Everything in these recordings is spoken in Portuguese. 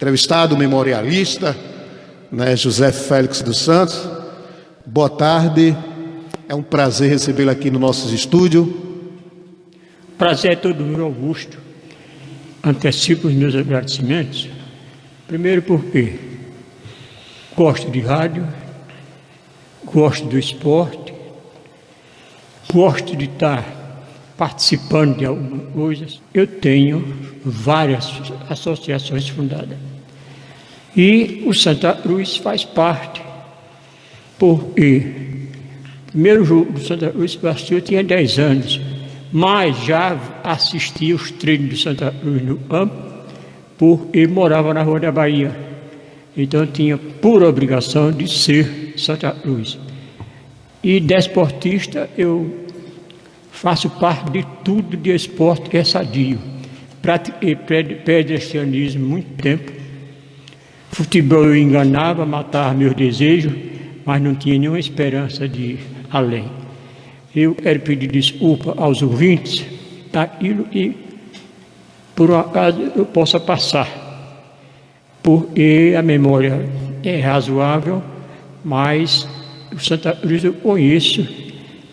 entrevistado, memorialista, né, José Félix dos Santos. Boa tarde, é um prazer recebê-lo aqui no nosso estúdio. Prazer é todo meu, Augusto. Antecipo os meus agradecimentos. Primeiro porque gosto de rádio, gosto do esporte, gosto de estar participando de algumas coisas. Eu tenho várias associações fundadas. E o Santa Cruz faz parte, porque o primeiro jogo do Santa Cruz que eu assisti eu tinha 10 anos, mas já assisti os treinos do Santa Cruz no campo, porque morava na Rua da Bahia. Então eu tinha por obrigação de ser Santa Cruz. E desportista, eu faço parte de tudo de esporte que é sadio. Pratiquei pedestrianismo muito tempo. Futebol eu enganava, matava meus desejos, mas não tinha nenhuma esperança de ir além. Eu quero pedir desculpa aos ouvintes daquilo que, por um acaso, eu possa passar, porque a memória é razoável, mas o Santa Cruz eu conheço,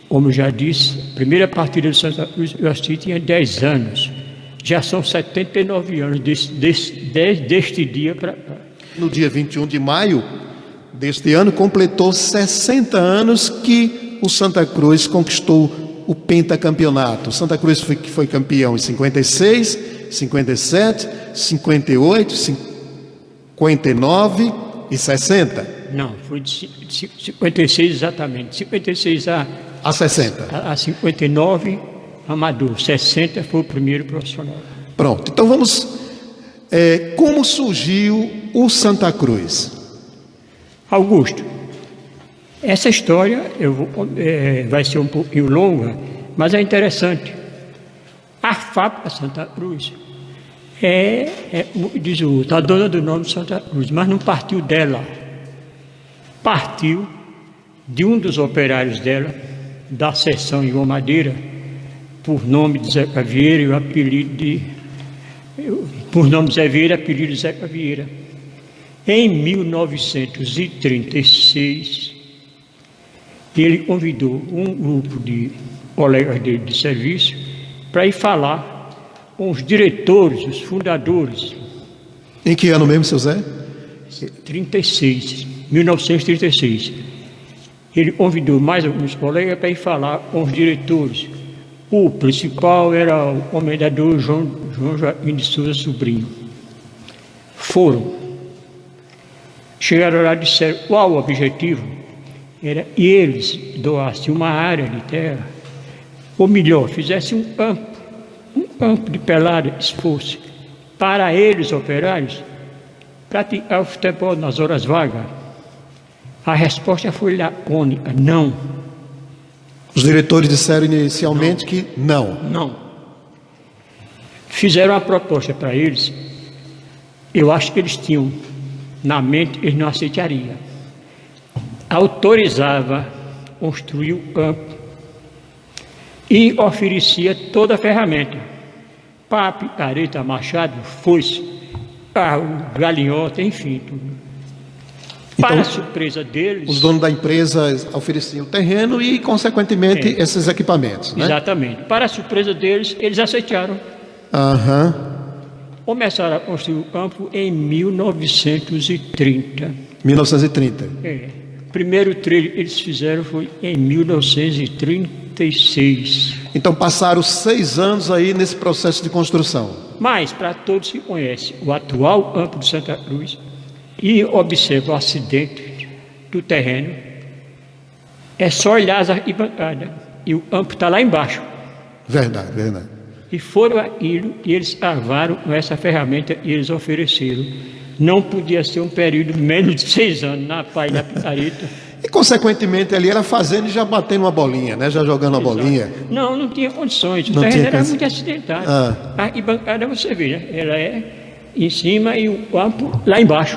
como eu já disse, a primeira partida do Santa Cruz eu assisti tinha 10 anos, já são 79 anos deste dia para cá. No dia 21 de maio deste ano, completou 60 anos que o Santa Cruz conquistou o pentacampeonato. O Santa Cruz foi campeão em 56, 57, 58, 59 e 60. Não, foi de 56 exatamente. 56 a 60. A 59, amador. 60 foi o primeiro profissional. Pronto, então vamos... como surgiu o Santa Cruz? Augusto, essa história vai ser um pouquinho longa, mas é interessante. A fábrica Santa Cruz diz o outro, a dona do nome Santa Cruz, mas não partiu dela. Partiu de um dos operários dela, da seção João Madeira, por nome de Zeca Vieira e o apelido por nome Zé Vieira, apelido Zeca Vieira. Em 1936, ele convidou um grupo de colegas dele de serviço para ir falar com os diretores, os fundadores. Em que ano mesmo, seu Zé? 1936. Ele convidou mais alguns colegas para ir falar com os diretores. O principal era o comendador João Joaquim de Souza Sobrinho. Foram. Chegaram lá e disseram qual o objetivo. Era eles doassem uma área de terra, ou melhor, fizessem um campo de pelada, se fosse, para eles operários, praticar o futebol nas horas vagas. A resposta foi lacônica, não. Os diretores disseram inicialmente que não. Não. Fizeram uma proposta para eles, eu acho que eles tinham na mente, eles não aceitariam. Autorizava construir o campo e oferecia toda a ferramenta: pá, picareta, machado, foice, carro, galinhota, enfim, tudo. Então, para a surpresa deles... Os donos da empresa ofereciam o terreno e, consequentemente, esses equipamentos, né? Exatamente. Para a surpresa deles, eles aceitaram. Começaram a construir o campo em 1930. 1930. O primeiro trilho que eles fizeram foi em 1936. Então passaram 6 anos aí nesse processo de construção. Mas, para todos que conhecem o atual campo de Santa Cruz e observam o acidente do terreno, é só olhar as arquibancadas e o campo está lá embaixo. Verdade, verdade. E foram aquilo e eles cavaram com essa ferramenta e eles ofereceram. Não podia ser um período menos de 6 anos na pá e na picareta. E, consequentemente, ali era fazendo e já batendo uma bolinha, né? Já jogando uma bolinha. Não tinha condições. O terreno era muito acidentado. A arquibancada, você vê, né? Ela é em cima e o campo lá embaixo.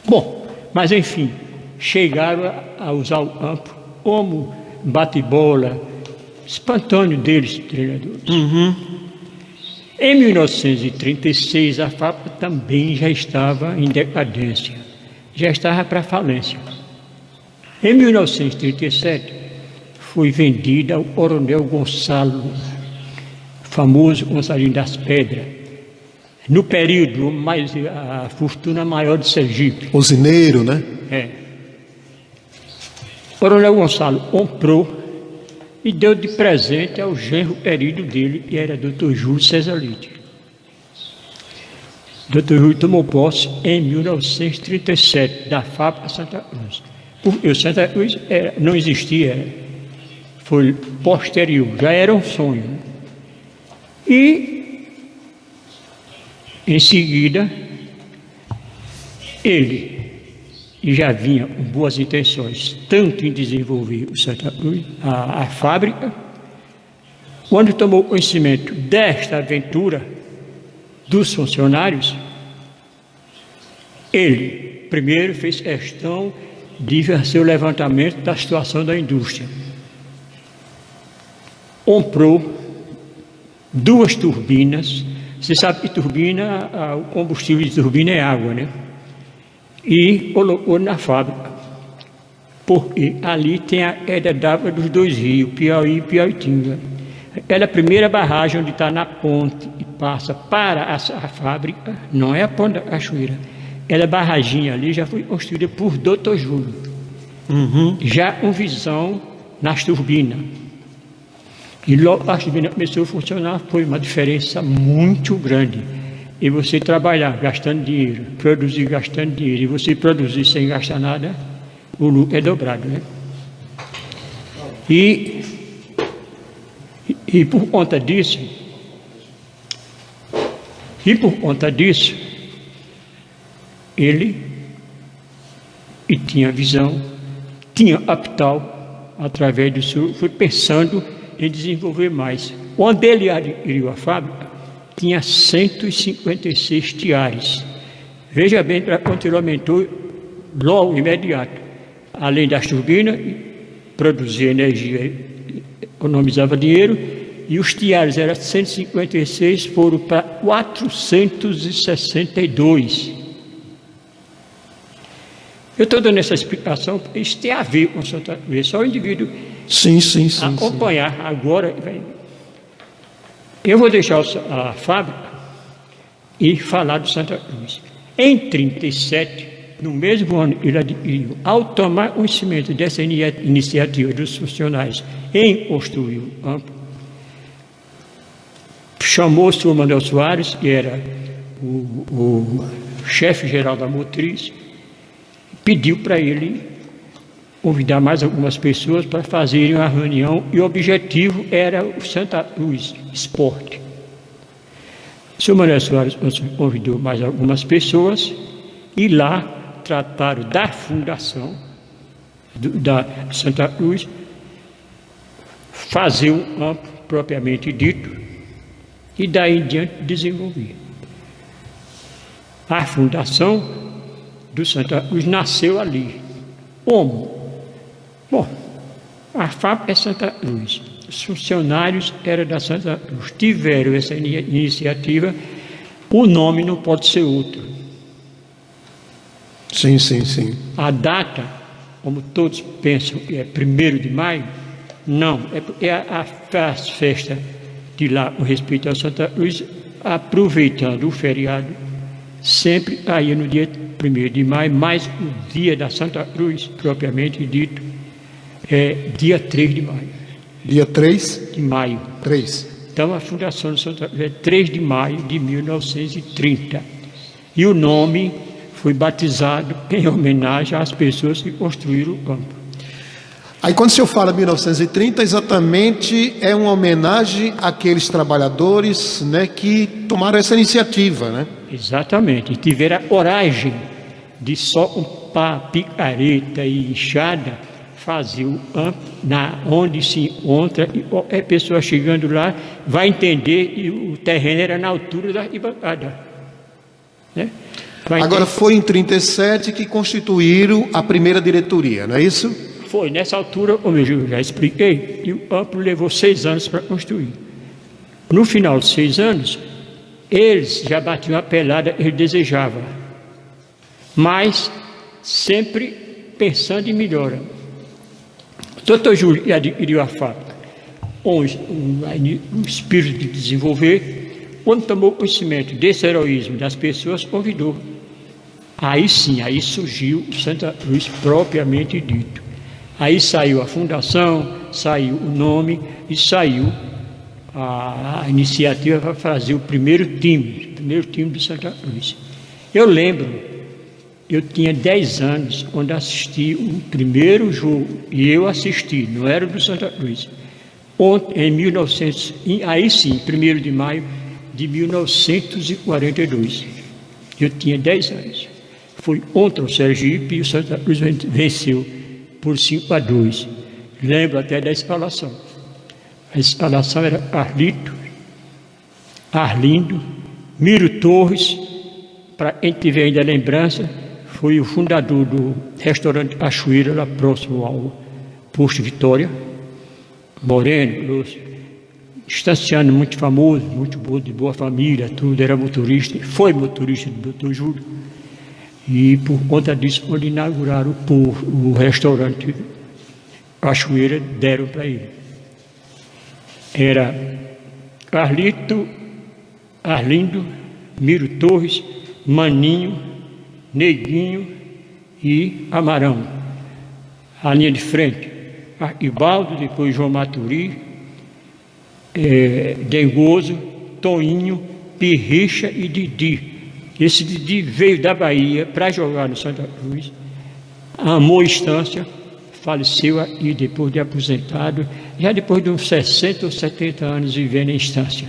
Bom, mas enfim, chegaram a usar o campo como bate-bola, espantônio deles, treinadores. Em 1936, a fábrica também já estava em decadência, já estava para falência. Em 1937, foi vendida ao coronel Gonçalo, famoso Gonçalinho das Pedras, no período mais a fortuna maior de Sergipe. Usineiro, né? O coronel Gonçalo comprou e deu de presente ao genro querido dele, que era Dr. Júlio Cesalite. Dr. Júlio tomou posse em 1937, da fábrica Santa Cruz. Porque o Santa Cruz não existia, foi posterior, já era um sonho. E, em seguida, ele já vinha com boas intenções, tanto em desenvolver o Santa Cruz, a fábrica, quando tomou conhecimento desta aventura dos funcionários, ele primeiro fez questão de fazer o levantamento da situação da indústria. Comprou 2 turbinas. Você sabe que turbina, o combustível de turbina é água, né? E colocou na fábrica, porque ali tem a queda d'água dos 2 rios, Piauí e Piauitinga. Aquela primeira barragem onde está na ponte e passa para a fábrica, não é a ponte da cachoeira. Aquela barraginha ali já foi construída por Dr. Júlio, já com visão nas turbinas. E logo a turbina começou a funcionar, foi uma diferença muito grande. E você trabalhar gastando dinheiro, produzir gastando dinheiro, e você produzir sem gastar nada, o lucro é dobrado, né? E por conta disso, ele tinha visão, tinha capital, através do seu, foi pensando em desenvolver mais. Quando ele adquiriu a fábrica, tinha 156 tiares. Veja bem, quanto ele aumentou logo, imediato. Além das turbinas, produzia energia, economizava dinheiro, e os tiares eram 156, foram para 462. Eu estou dando essa explicação, porque isso tem a ver com Santa Cruz, só o indivíduo acompanhar. Sim. Agora, eu vou deixar a fábrica e falar do Santa Cruz. Em 1937, no mesmo ano que ele adquiriu, ao tomar conhecimento dessa iniciativa dos funcionários em construir o campo, chamou o senhor Manuel Soares, que era o chefe-geral da motriz, pediu para ele convidar mais algumas pessoas para fazerem uma reunião, e o objetivo era o Santa Cruz Esporte. O senhor Manuel Soares convidou mais algumas pessoas e lá trataram da fundação da Santa Cruz, fazer um campo propriamente dito e daí em diante desenvolver. A fundação do Santa Cruz nasceu ali. Como? Bom, a fábrica é Santa Cruz, os funcionários eram da Santa Cruz, tiveram essa iniciativa, o nome não pode ser outro. Sim. A data, como todos pensam que é 1º de maio, não, é porque a festa de lá, com respeito a Santa Cruz, aproveitando o feriado, sempre caía no dia 1º de maio, mas o dia da Santa Cruz, propriamente dito, é dia 3 de maio. Dia 3? De maio. 3. Então a fundação de Santa Cruz é 3 de maio de 1930. E o nome foi batizado em homenagem às pessoas que construíram o campo. Aí quando o senhor fala 1930, exatamente é uma homenagem àqueles trabalhadores, né, que tomaram essa iniciativa, né? Exatamente, e tiveram a coragem de só com pá, picareta e enxada fazer o campo onde se encontra, e qualquer pessoa chegando lá vai entender que o terreno era na altura da arquibancada, né? Agora foi em 1937 que constituíram a primeira diretoria, não é isso? Foi, nessa altura, como eu já expliquei, e o campo levou 6 anos para construir. No final de 6 anos, Eles já batiam a pelada, ele desejava, mas sempre pensando em melhora. Dr. Júlio adquiriu a fábrica, onde um espírito de desenvolver, quando tomou conhecimento desse heroísmo das pessoas, convidou. Aí sim, aí surgiu o Santa Cruz propriamente dito. Aí saiu a fundação, saiu o nome e saiu a iniciativa para fazer o primeiro time do Santa Cruz. Eu lembro, eu tinha 10 anos quando assisti o primeiro jogo, e eu assisti, não era do Santa Cruz, em 1900, aí sim, 1º de maio de 1942. Eu tinha 10 anos. Foi contra o Sergipe e o Santa Cruz venceu por 5-2. Lembro até da escalação. A escalação era Carlito, Arlindo, Miro Torres, para quem tiver ainda lembrança, foi o fundador do restaurante Cachoeira, lá próximo ao Posto Vitória, moreno, grosso, estanciano muito famoso, muito bom, de boa família, tudo, era motorista, foi motorista do Dr. Júlio. E por conta disso, quando inauguraram o restaurante Cachoeira, deram para ele. Era Carlito, Arlindo, Miro Torres, Maninho, Neguinho e Amarão. A linha de frente, Arquibaldo, depois João Maturi, Dengoso, Toinho, Pirricha e Didi. Esse Didi veio da Bahia para jogar no Santa Cruz, amou a Estância, faleceu aí depois de aposentado, já depois de uns 60 ou 70 anos vivendo em Estância.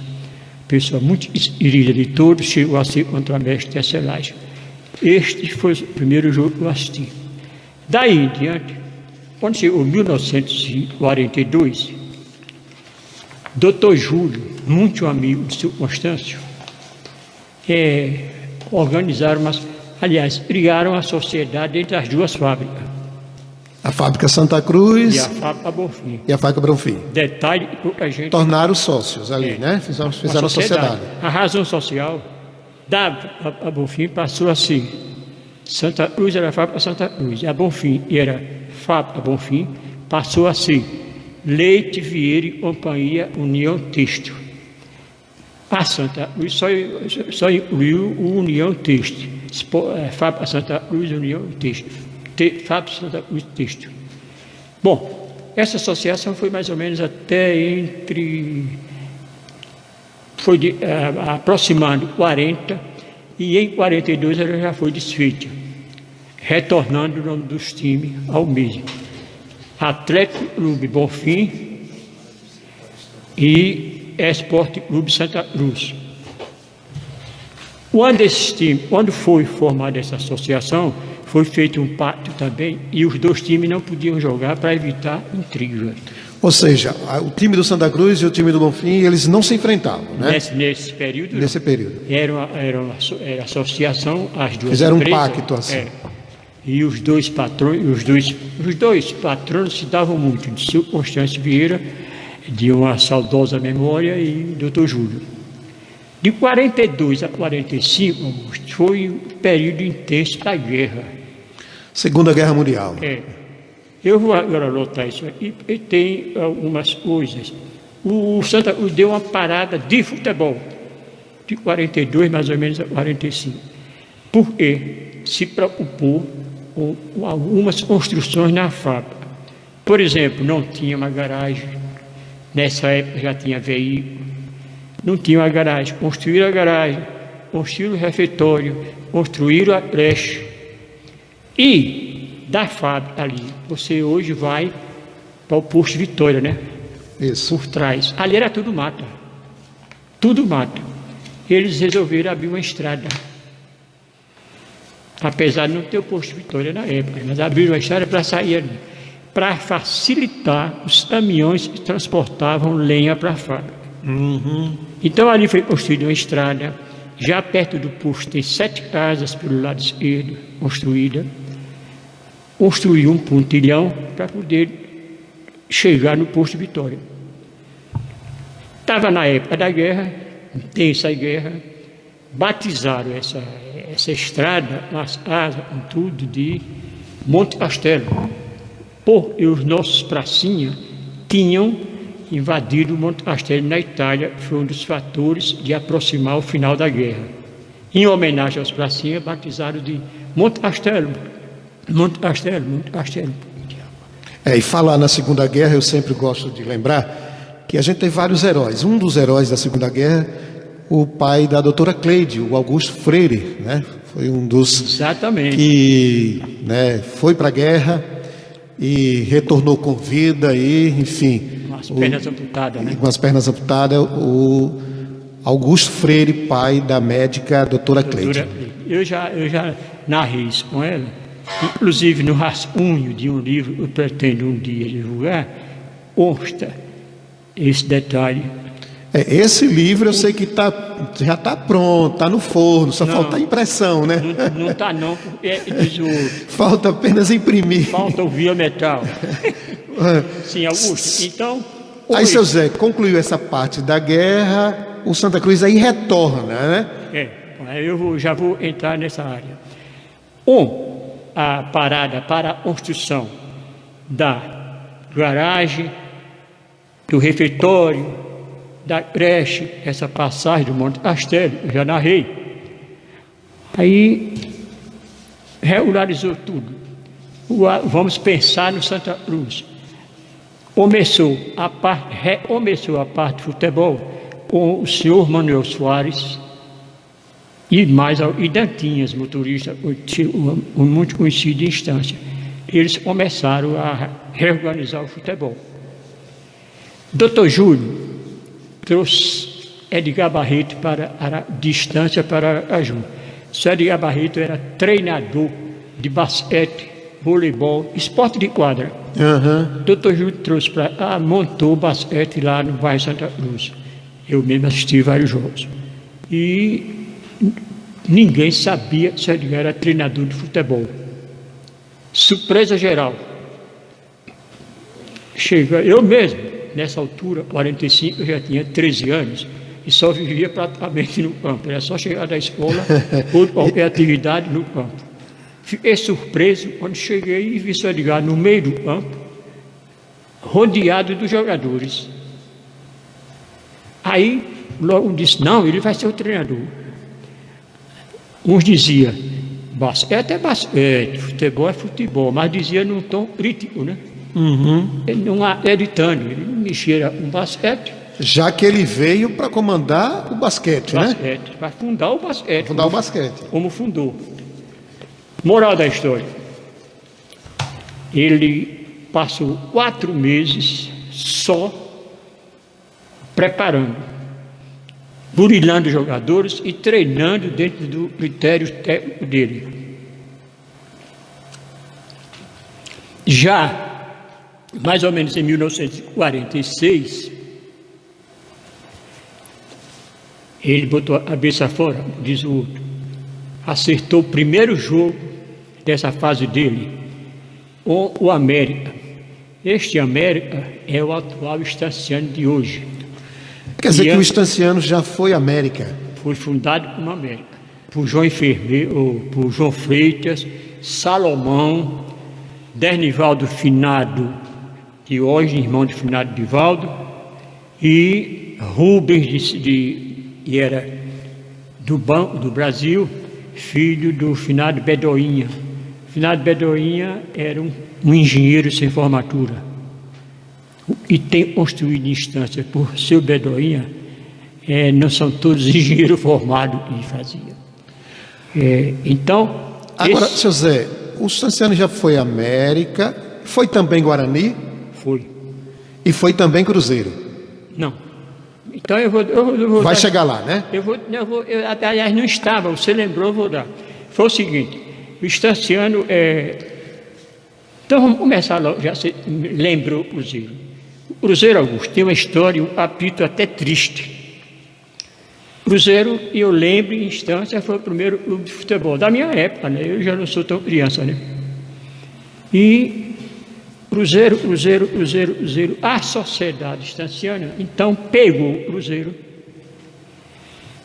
Pessoa muito querida de todos, chegou a ser contramestre de tecelagem. Este foi o primeiro jogo que eu assisti. Daí em diante, quando chegou 1942, Dr. Júlio, muito amigo do seu Constâncio, organizaram criaram a sociedade entre as duas fábricas. A fábrica Santa Cruz e a fábrica Bonfim. E a fábrica Bonfim. Detalhe que pouca gente... Tornaram sócios ali, né? Fizeram a sociedade. A razão social a Bonfim passou a ser Santa Cruz era a fábrica Santa Cruz. A Bonfim era fábrica Bonfim, passou a ser Leite, Vieira e Companhia União Têxtil. A Santa Cruz só incluiu o União Têxtil. Fábrica Santa Cruz, União Têxtil. Fábrica Santa Cruz Têxtil. Bom, essa associação foi mais ou menos até aproximando 40, e em 42 ela já foi desfeita, retornando o nome dos times ao mesmo. Atlético Clube Bonfim e Esporte Clube Santa Cruz. Quando foi formada essa associação, foi feito um pacto também, e os dois times não podiam jogar para evitar intriga. Ou seja, o time do Santa Cruz e o time do Bonfim, eles não se enfrentavam, né? Nesse período. Nesse período. Era associação, as duas fizeram empresas, um pacto assim. E os dois patrões, os dois patronos se davam muito, de seu Constâncio Vieira, de uma saudosa memória, e Dr. Júlio. De 42 a 45, Augusto, foi um período intenso da guerra. Segunda Guerra Mundial. Eu vou agora anotar isso aqui, e tem algumas coisas. O Santa Cruz deu uma parada de futebol, de 42 mais ou menos a 45, porque se preocupou com algumas construções na fábrica. Por exemplo, não tinha uma garagem, nessa época já tinha veículo, não tinha uma garagem, construíram a garagem, construíram o refeitório, construíram a creche. E da fábrica ali, você hoje vai para o Posto Vitória, né? Isso. Por trás. Ali era tudo mata. Tudo mata. Eles resolveram abrir uma estrada. Apesar de não ter o Posto Vitória na época, mas abriram uma estrada para sair ali, para facilitar os caminhões que transportavam lenha para a fábrica. Então ali foi construída uma estrada. Já perto do posto tem 7 casas pelo lado esquerdo construídas. Construiu um pontilhão para poder chegar no Posto Vitória. Estava na época da guerra, intensa guerra, batizaram essa estrada, nas asas, em tudo, de Monte Castelo. E os nossos pracinhas tinham invadido o Monte Castelo na Itália, foi um dos fatores de aproximar o final da guerra. Em homenagem aos pracinhas, batizaram de Monte Castelo, Monte Castelo, Monte Castelo. E falar na Segunda Guerra, eu sempre gosto de lembrar que a gente tem vários heróis. Um dos heróis da Segunda Guerra, o pai da doutora Cleide, o Augusto Freire, né? Foi um dos Exatamente. Que, né, foi para a guerra e retornou com vida, e, enfim... Com as pernas amputadas, né? Com as pernas amputadas, o Augusto Freire, pai da médica doutora Cleide. Eu já narrei isso com ela. Inclusive, no rascunho de um livro, eu pretendo um dia divulgar, consta esse detalhe. Esse livro eu sei que já está pronto, está no forno, só falta a impressão, né? Não está não, porque falta apenas imprimir. Falta o via metal. Sim, Augusto. Então... Aí, seu Zé, concluiu essa parte da guerra, o Santa Cruz aí retorna, né? Eu já vou entrar nessa área. A parada para a construção da garagem, do refeitório, da creche, essa passagem do Monte Castelo, eu já narrei. Aí regularizou tudo. Vamos pensar no Santa Cruz. Começou a parte de futebol com o senhor Manuel Soares e Dantinhas, motorista, muito conhecido em instância. Eles começaram a reorganizar o futebol. Dr. Júlio trouxe Edgar Barreto para a distância para Aracaju. O Edgar Barreto era treinador de basquete, voleibol, esporte de quadra. Dr. Júlio trouxe montou basquete lá no bairro Santa Cruz. Eu mesmo assisti vários jogos. E ninguém sabia se Edgar era treinador de futebol. Surpresa geral. Chega, eu mesmo, nessa altura, 45, eu já tinha 13 anos e só vivia praticamente no campo. Era só chegar da escola ou qualquer atividade no campo. Fiquei surpreso quando cheguei e vi o Edgar no meio do campo, rodeado dos jogadores. Aí, logo disse, não, ele vai ser o treinador. Uns diziam, basquete é basquete, futebol é futebol, mas dizia num tom crítico, né? Ele não editando, ele não mexia um basquete. Já que ele veio para comandar o basquete, né? Para fundar o basquete. Fundar o basquete. Como fundou. Moral da história. Ele passou 4 meses só preparando, burilando jogadores e treinando dentro do critério técnico dele. Já, mais ou menos em 1946, ele botou a cabeça fora, diz o outro, acertou o primeiro jogo dessa fase dele com o América. Este América é o atual Estanciano de hoje. Quer dizer que o Estanciano já foi América? Foi fundado como América, por João Enfermeiro, por João Freitas, Salomão, Dernivaldo Finado de hoje, irmão de Finado Divaldo, e Rubens que era do Banco do Brasil, filho do Finado Bedoinha. Finado Bedoinha era um engenheiro sem formatura e tem construído instância por seu Bedoinha, não são todos engenheiros formados que faziam. Então... Agora, seu Zé, o Estanciano já foi América, foi também Guarani? Foi. E foi também Cruzeiro? Não. Então eu vou vai chegar lá, né? Aliás, não estava, você lembrou, eu vou dar. Foi o seguinte, o Estanciano Então vamos começar logo, já você lembrou o Cruzeiro. O Cruzeiro, Augusto, tem uma história, um capítulo até triste. Cruzeiro, eu lembro em instância, foi o primeiro clube de futebol da minha época, né? Eu já não sou tão criança, né? E Cruzeiro, a sociedade estanciana, então pegou o Cruzeiro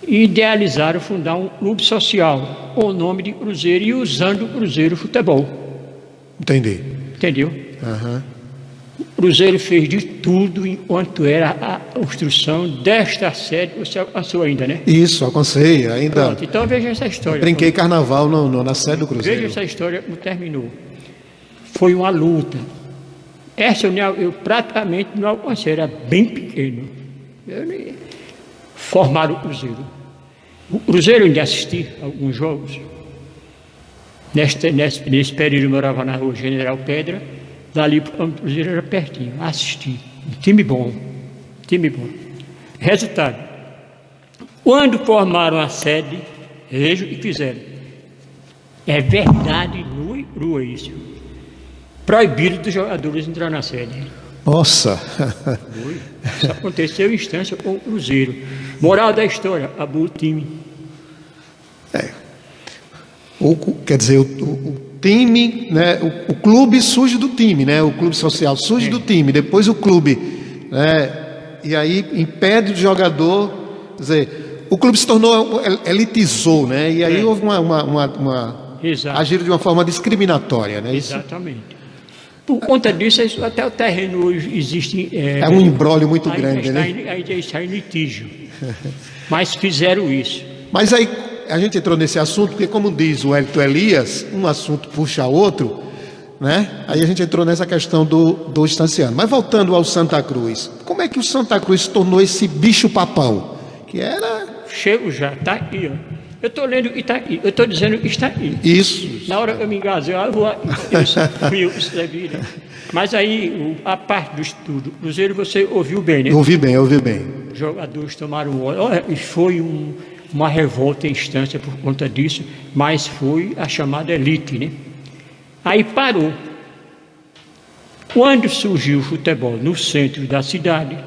e idealizaram fundar um clube social com o nome de Cruzeiro e usando o Cruzeiro Futebol. Entendi. Entendeu? Aham. O Cruzeiro fez de tudo enquanto era a construção desta sede. Você alcançou ainda, né? Isso, alcancei. Ainda Pronto, então veja essa história. brinquei carnaval na sede do Cruzeiro. Veja essa história como terminou. Foi uma luta. Essa eu praticamente não alcancei, era bem pequeno. Formaram o Cruzeiro. O Cruzeiro eu ainda assisti a alguns jogos. Nesse período eu morava na rua General Pedra, dali para o Cruzeiro era pertinho, assisti. Um time bom. Resultado, quando formaram a sede, veja o que fizeram. É verdade, nua e crua isso. Proibiram dos jogadores entrar na sede. Nossa! Foi. Isso aconteceu em instância com o Cruzeiro. Moral da história, acabou o time. Quer dizer, o time, né? O clube surge do time, né? O clube social surge do time, depois o clube, né? E aí impede o jogador, quer dizer, o clube se tornou, elitizou, né? E aí houve agiram de uma forma discriminatória, né? Exatamente. Por conta disso, até o terreno hoje existe... É um imbróglio muito grande, né? Ainda está em litígio. Mas fizeram isso. Mas aí a gente entrou nesse assunto, porque como diz o Hélito Elias, um assunto puxa outro, né? Aí a gente entrou nessa questão do estanciano. Mas voltando ao Santa Cruz, como é que o Santa Cruz se tornou esse bicho papão? Que era... Chego já, está aqui, ó. Eu estou lendo que está aqui, eu estou dizendo que está aqui. Isso. Na hora que eu me engasei, eu escrevi, né? Mas aí, a parte do estudo, Cruzeiro, você ouviu bem, né? Ouvi bem. Os jogadores tomaram óleo, e foi uma revolta em instância por conta disso, mas foi a chamada elite, né? Aí parou. Quando surgiu o futebol no centro da cidade,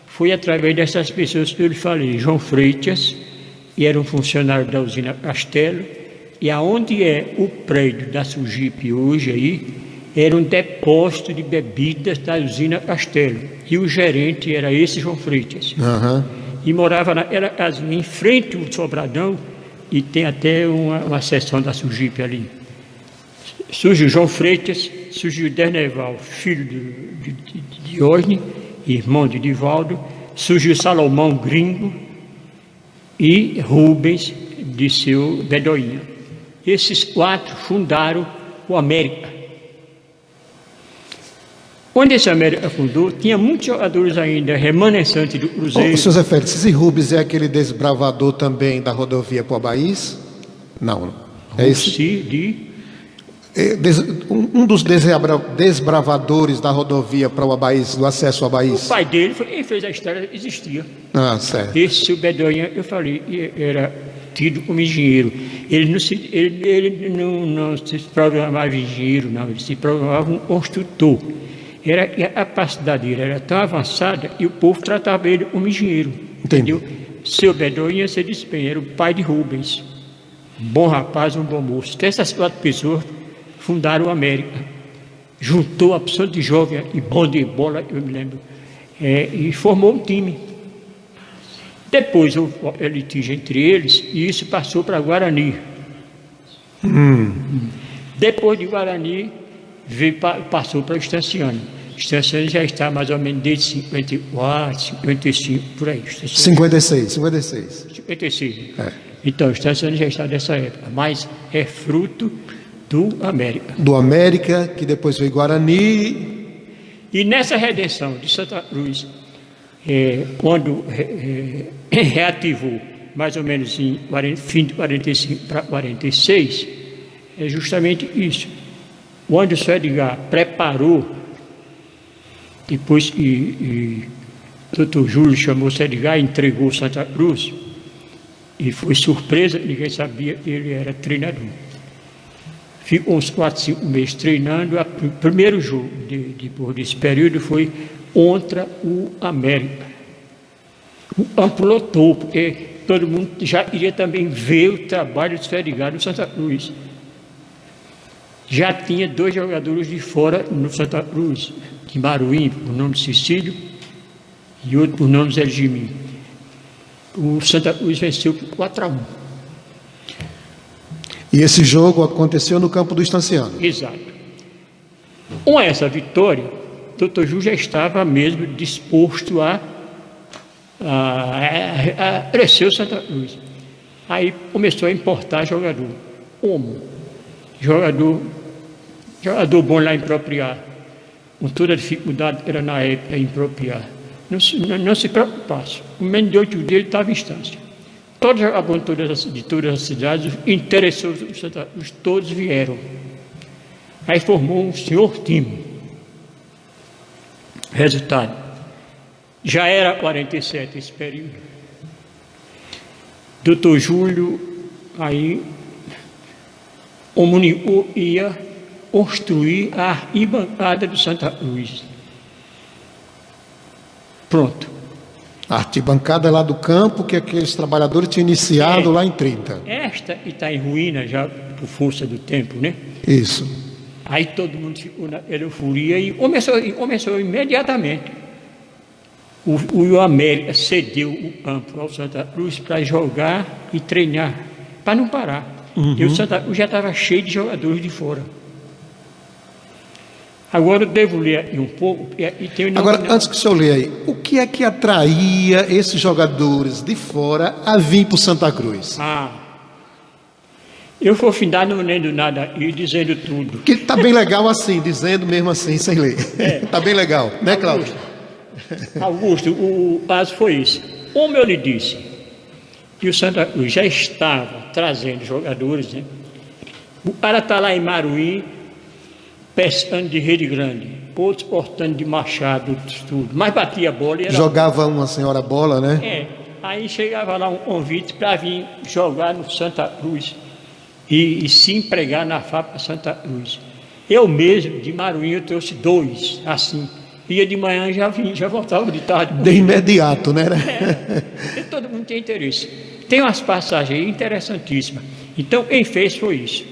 foi através dessas pessoas que eu lhe falei, João Freitas, e era um funcionário da usina Castelo, e aonde é o prédio da Sujipe hoje aí, era um depósito de bebidas da usina Castelo, e o gerente era esse João Freitas. Uhum. E morava era em frente ao Sobradão, e tem até uma seção da Sujipe ali. Surgiu João Freitas, surgiu Derneval, filho de Diógenes, irmão de Divaldo, surgiu Salomão Gringo, e Rubens de seu Bedoinha. Esses quatro fundaram o América. Quando esse América fundou, tinha muitos jogadores ainda remanescentes do Cruzeiro. Seu Zé Félix, esse Rubens é aquele desbravador também da rodovia para o Abaís? Não. É esse? Um dos desbravadores da rodovia para o Abaís, do acesso ao Abaís. O pai dele, quem fez a história, existia. Ah, certo. Esse seu Bedoinha, eu falei, era tido como engenheiro. Ele não se programava engenheiro, não. Ele se programava um construtor. A capacidade dele era tão avançada e o povo tratava ele como engenheiro. Entendeu? Seu Bedoinha, você disse bem, era o pai de Rubens. Um bom rapaz, um bom moço. Então, essas quatro pessoas fundaram o América. Juntou a pessoa de jovem e bom de bola, eu me lembro, e formou um time. Depois houve litígio entre eles e isso passou para Guarani. Depois de Guarani, passou para o Estanciano. O Estanciano já está mais ou menos desde 54, 55, por aí. 56. 56. Então, o Estanciano já está dessa época, mas é fruto do América. Do América, que depois veio Guarani. E nessa redenção de Santa Cruz, quando reativou, mais ou menos em fim de 45 para 46, é justamente isso. Quando o Sr. Edgar preparou, depois que o Dr. Júlio chamou o Sr. Edgar e entregou Santa Cruz, e foi surpresa, ninguém sabia que ele era treinador. Ficou uns 4, 5 meses treinando. O primeiro jogo depois desse período foi contra o América. O campo lotou, porque todo mundo já queria também ver o trabalho do Edgar no Santa Cruz. Já tinha 2 jogadores de fora no Santa Cruz, de Maruim, por nome de Cecílio, e outro por nome de Zé Jimim. O Santa Cruz venceu por 4-1. E esse jogo aconteceu no campo do Estanciano. Exato. Com essa vitória, o Dr. Ju já estava mesmo disposto a crescer o Santa Cruz. Aí começou a importar jogador. Como? Jogador bom lá em Propriá. Com toda a dificuldade que era na época em Propriá. Não se preocupasse. O menos de 8 dias ele estava em instância. Todos os jogadores de todas as cidades, interessados no Santa Cruz, todos vieram. Aí formou um senhor time. Resultado, já era 47 esse período. Doutor Júlio, aí, comunicou, ia construir a arquibancada do Santa Cruz. Pronto. A arquibancada lá do campo, que aqueles trabalhadores tinham iniciado lá em 30. Esta está em ruína já por força do tempo, né? Isso. Aí todo mundo ficou na euforia e começou imediatamente. O América cedeu o campo ao Santa Cruz para jogar e treinar, para não parar. E o Santa Cruz já estava cheio de jogadores de fora. Agora eu devo ler aqui um pouco. E tem Agora, antes que o senhor leia aí, o que é que atraía esses jogadores de fora a vir para o Santa Cruz? Eu vou findar não lendo nada e dizendo tudo. Que está bem legal assim, dizendo mesmo assim, sem ler. Está bem legal, né, Cláudio? Augusto, o caso foi isso. Como eu lhe disse, que o Santa Cruz já estava trazendo jogadores, né? O cara está lá em Maruí, pescando de rede grande, outros cortando de machado, tudo. Mas batia a bola e era... Jogava uma senhora bola, né? Aí chegava lá um convite para vir jogar no Santa Cruz e se empregar na fábrica Santa Cruz. Eu mesmo, de Maruí, eu trouxe 2, assim. Ia de manhã, já voltava de tarde. De imediato, né? E todo mundo tem interesse. Tem umas passagens aí interessantíssimas. Então, quem fez foi isso.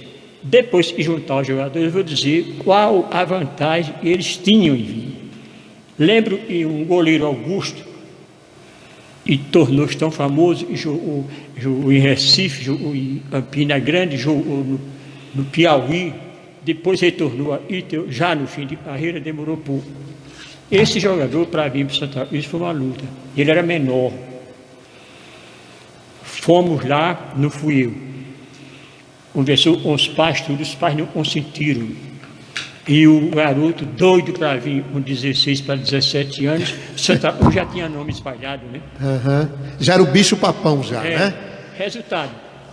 Depois que juntar os jogadores, eu vou dizer qual a vantagem que eles tinham em vir. Lembro que um goleiro Augusto, e tornou-se tão famoso, jogou em Recife, jogou em Campina Grande, jogou no Piauí, depois retornou a Ítalo, já no fim de carreira, demorou pouco. Esse jogador, para vir para o Santa Cruz, foi uma luta. Ele era menor. Fomos lá, não fui eu. Conversou com os pais, tudo, os pais não consentiram. E o garoto, doido para vir com 16 para 17 anos, Santa Cruz já tinha nome espalhado, né? Já era o bicho papão já, né? Resultado,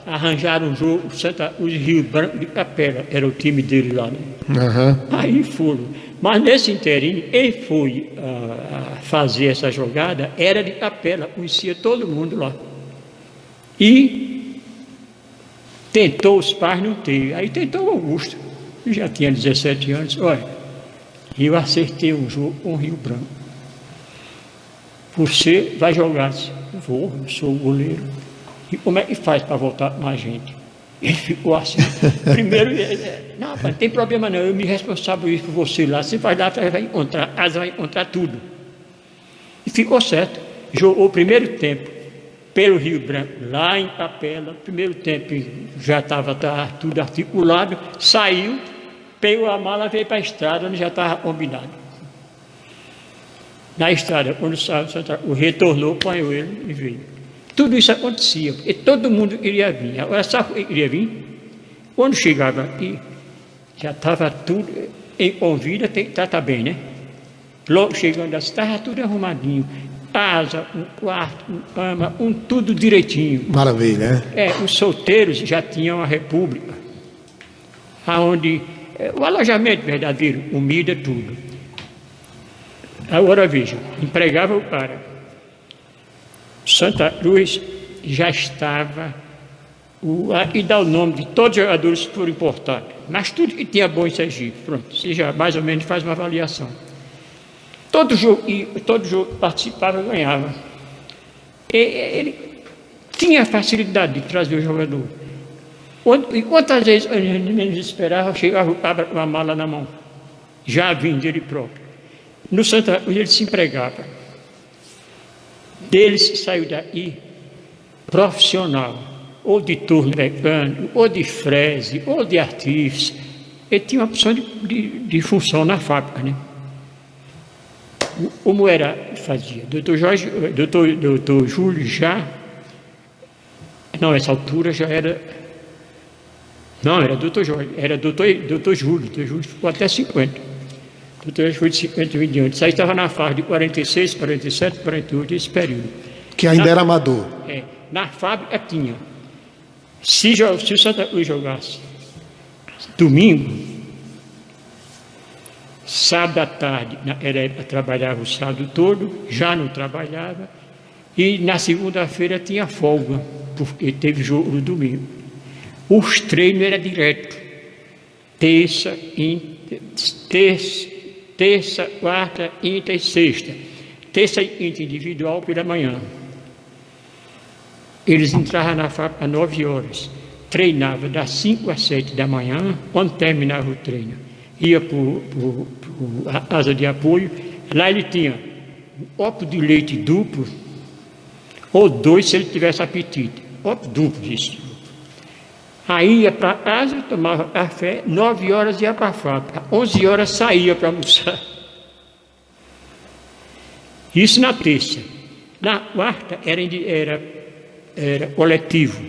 arranjaram um jogo, Santa Cruz Rio Branco de Capela, era o time dele lá, né? Aí foram. Mas nesse inteirinho, quem foi a fazer essa jogada era de Capela, conhecia todo mundo lá. E tentou, os pais não teve. Aí tentou o Augusto, que já tinha 17 anos. Olha, eu acertei um jogo com o Rio Branco. Você vai jogar? Vou, eu sou o goleiro. E como é que faz para voltar com a gente? Ele ficou assim. Primeiro, não, não tem problema não, eu me responsabilizo por você lá. Você vai lá, vai encontrar tudo. E ficou certo. Jogou o primeiro tempo pelo Rio Branco, lá em Capela. Primeiro tempo já estava tudo articulado. Saiu, pegou a mala, veio para a estrada, onde já estava combinado. Na estrada, quando saiu, o retornou, apanhou ele e veio. Tudo isso acontecia, porque todo mundo iria vir. Agora, sabe o que iria vir? Quando chegava aqui, já estava tudo em convida, tem que tratar bem, né? Logo chegando, estava tudo arrumadinho. Casa, um quarto, uma cama, tudo direitinho. Maravilha, né? Os solteiros já tinham a república, onde o alojamento verdadeiro, comida, tudo. Agora veja, empregava o cara. Santa Cruz já estava, e dá o nome de todos os jogadores que foram importados, mas tudo que tinha bom em Sergipe, pronto, você já mais ou menos faz uma avaliação. Todo jogo que participava ganhava. Ele tinha facilidade de trazer o jogador. E quantas vezes a gente menos esperava, chegava o cabra com a mala na mão, já vindo ele próprio. No Santa Cruz ele se empregava. Deles saiu daí profissional, ou de torno mecânico, ou de frese, ou de artífice, ele tinha uma opção de função na fábrica, né? Como fazia? Doutor Júlio já, não, nessa altura já era, não, era doutor Jorge, era doutor Júlio ficou até 50. Doutor Júlio foi de 50 em diante. Isso aí estava na fase de 46, 47, 48, esse período. Que ainda era amador. Na fábrica tinha. Se o Santa Cruz jogasse domingo, sábado à tarde, trabalhava o sábado todo, já não trabalhava, e na segunda-feira tinha folga, porque teve jogo no domingo. Os treinos eram direto, terça, quarta, quinta e sexta. Terça e quinta individual pela manhã. Eles entravam na fábrica às 9 horas, treinavam das 5 às 7 da manhã, quando terminava o treino, ia para a casa de apoio, lá ele tinha um copo de leite duplo, ou 2 se ele tivesse apetite, copo duplo isso. Aí ia para casa, tomava café, 9 horas ia para a fábrica, 11 horas saía para almoçar. Isso na terça. Na quarta era coletivo.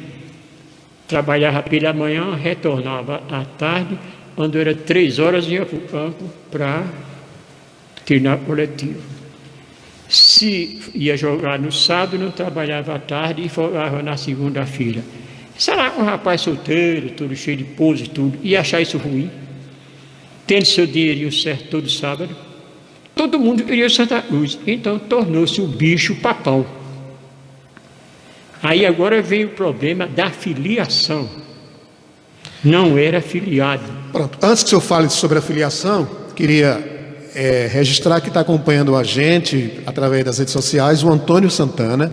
Trabalhava pela manhã, retornava à tarde, quando era 3 horas ia para o campo para treinar coletivo. Se ia jogar no sábado, não trabalhava à tarde e folgava na segunda-feira. Será que um rapaz solteiro, todo cheio de pose e tudo, ia achar isso ruim? Tendo seu dinheirinho certo todo sábado? Todo mundo queria Santa Cruz, então tornou-se o bicho papão. Aí agora veio o problema da filiação. Não era filiado. Pronto. Antes que o senhor fale sobre a filiação, queria registrar que está acompanhando a gente através das redes sociais o Antônio Santana,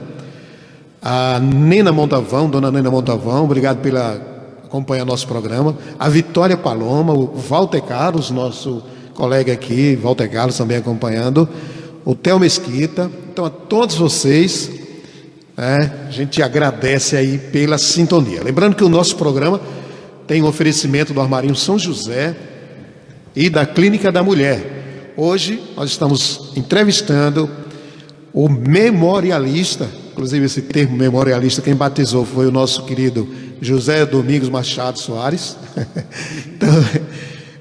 a Nena Montavão, dona Nena Montavão, obrigado pela acompanhar nosso programa, a Vitória Paloma, o Walter Carlos, nosso colega aqui, Walter Carlos também acompanhando, o Theo Mesquita. Então a todos vocês, a gente agradece aí pela sintonia. Lembrando que o nosso programa tem um oferecimento do Armarinho São José e da Clínica da Mulher. Hoje nós estamos entrevistando o memorialista, inclusive esse termo memorialista, quem batizou foi o nosso querido José Domingos Machado Soares. Então,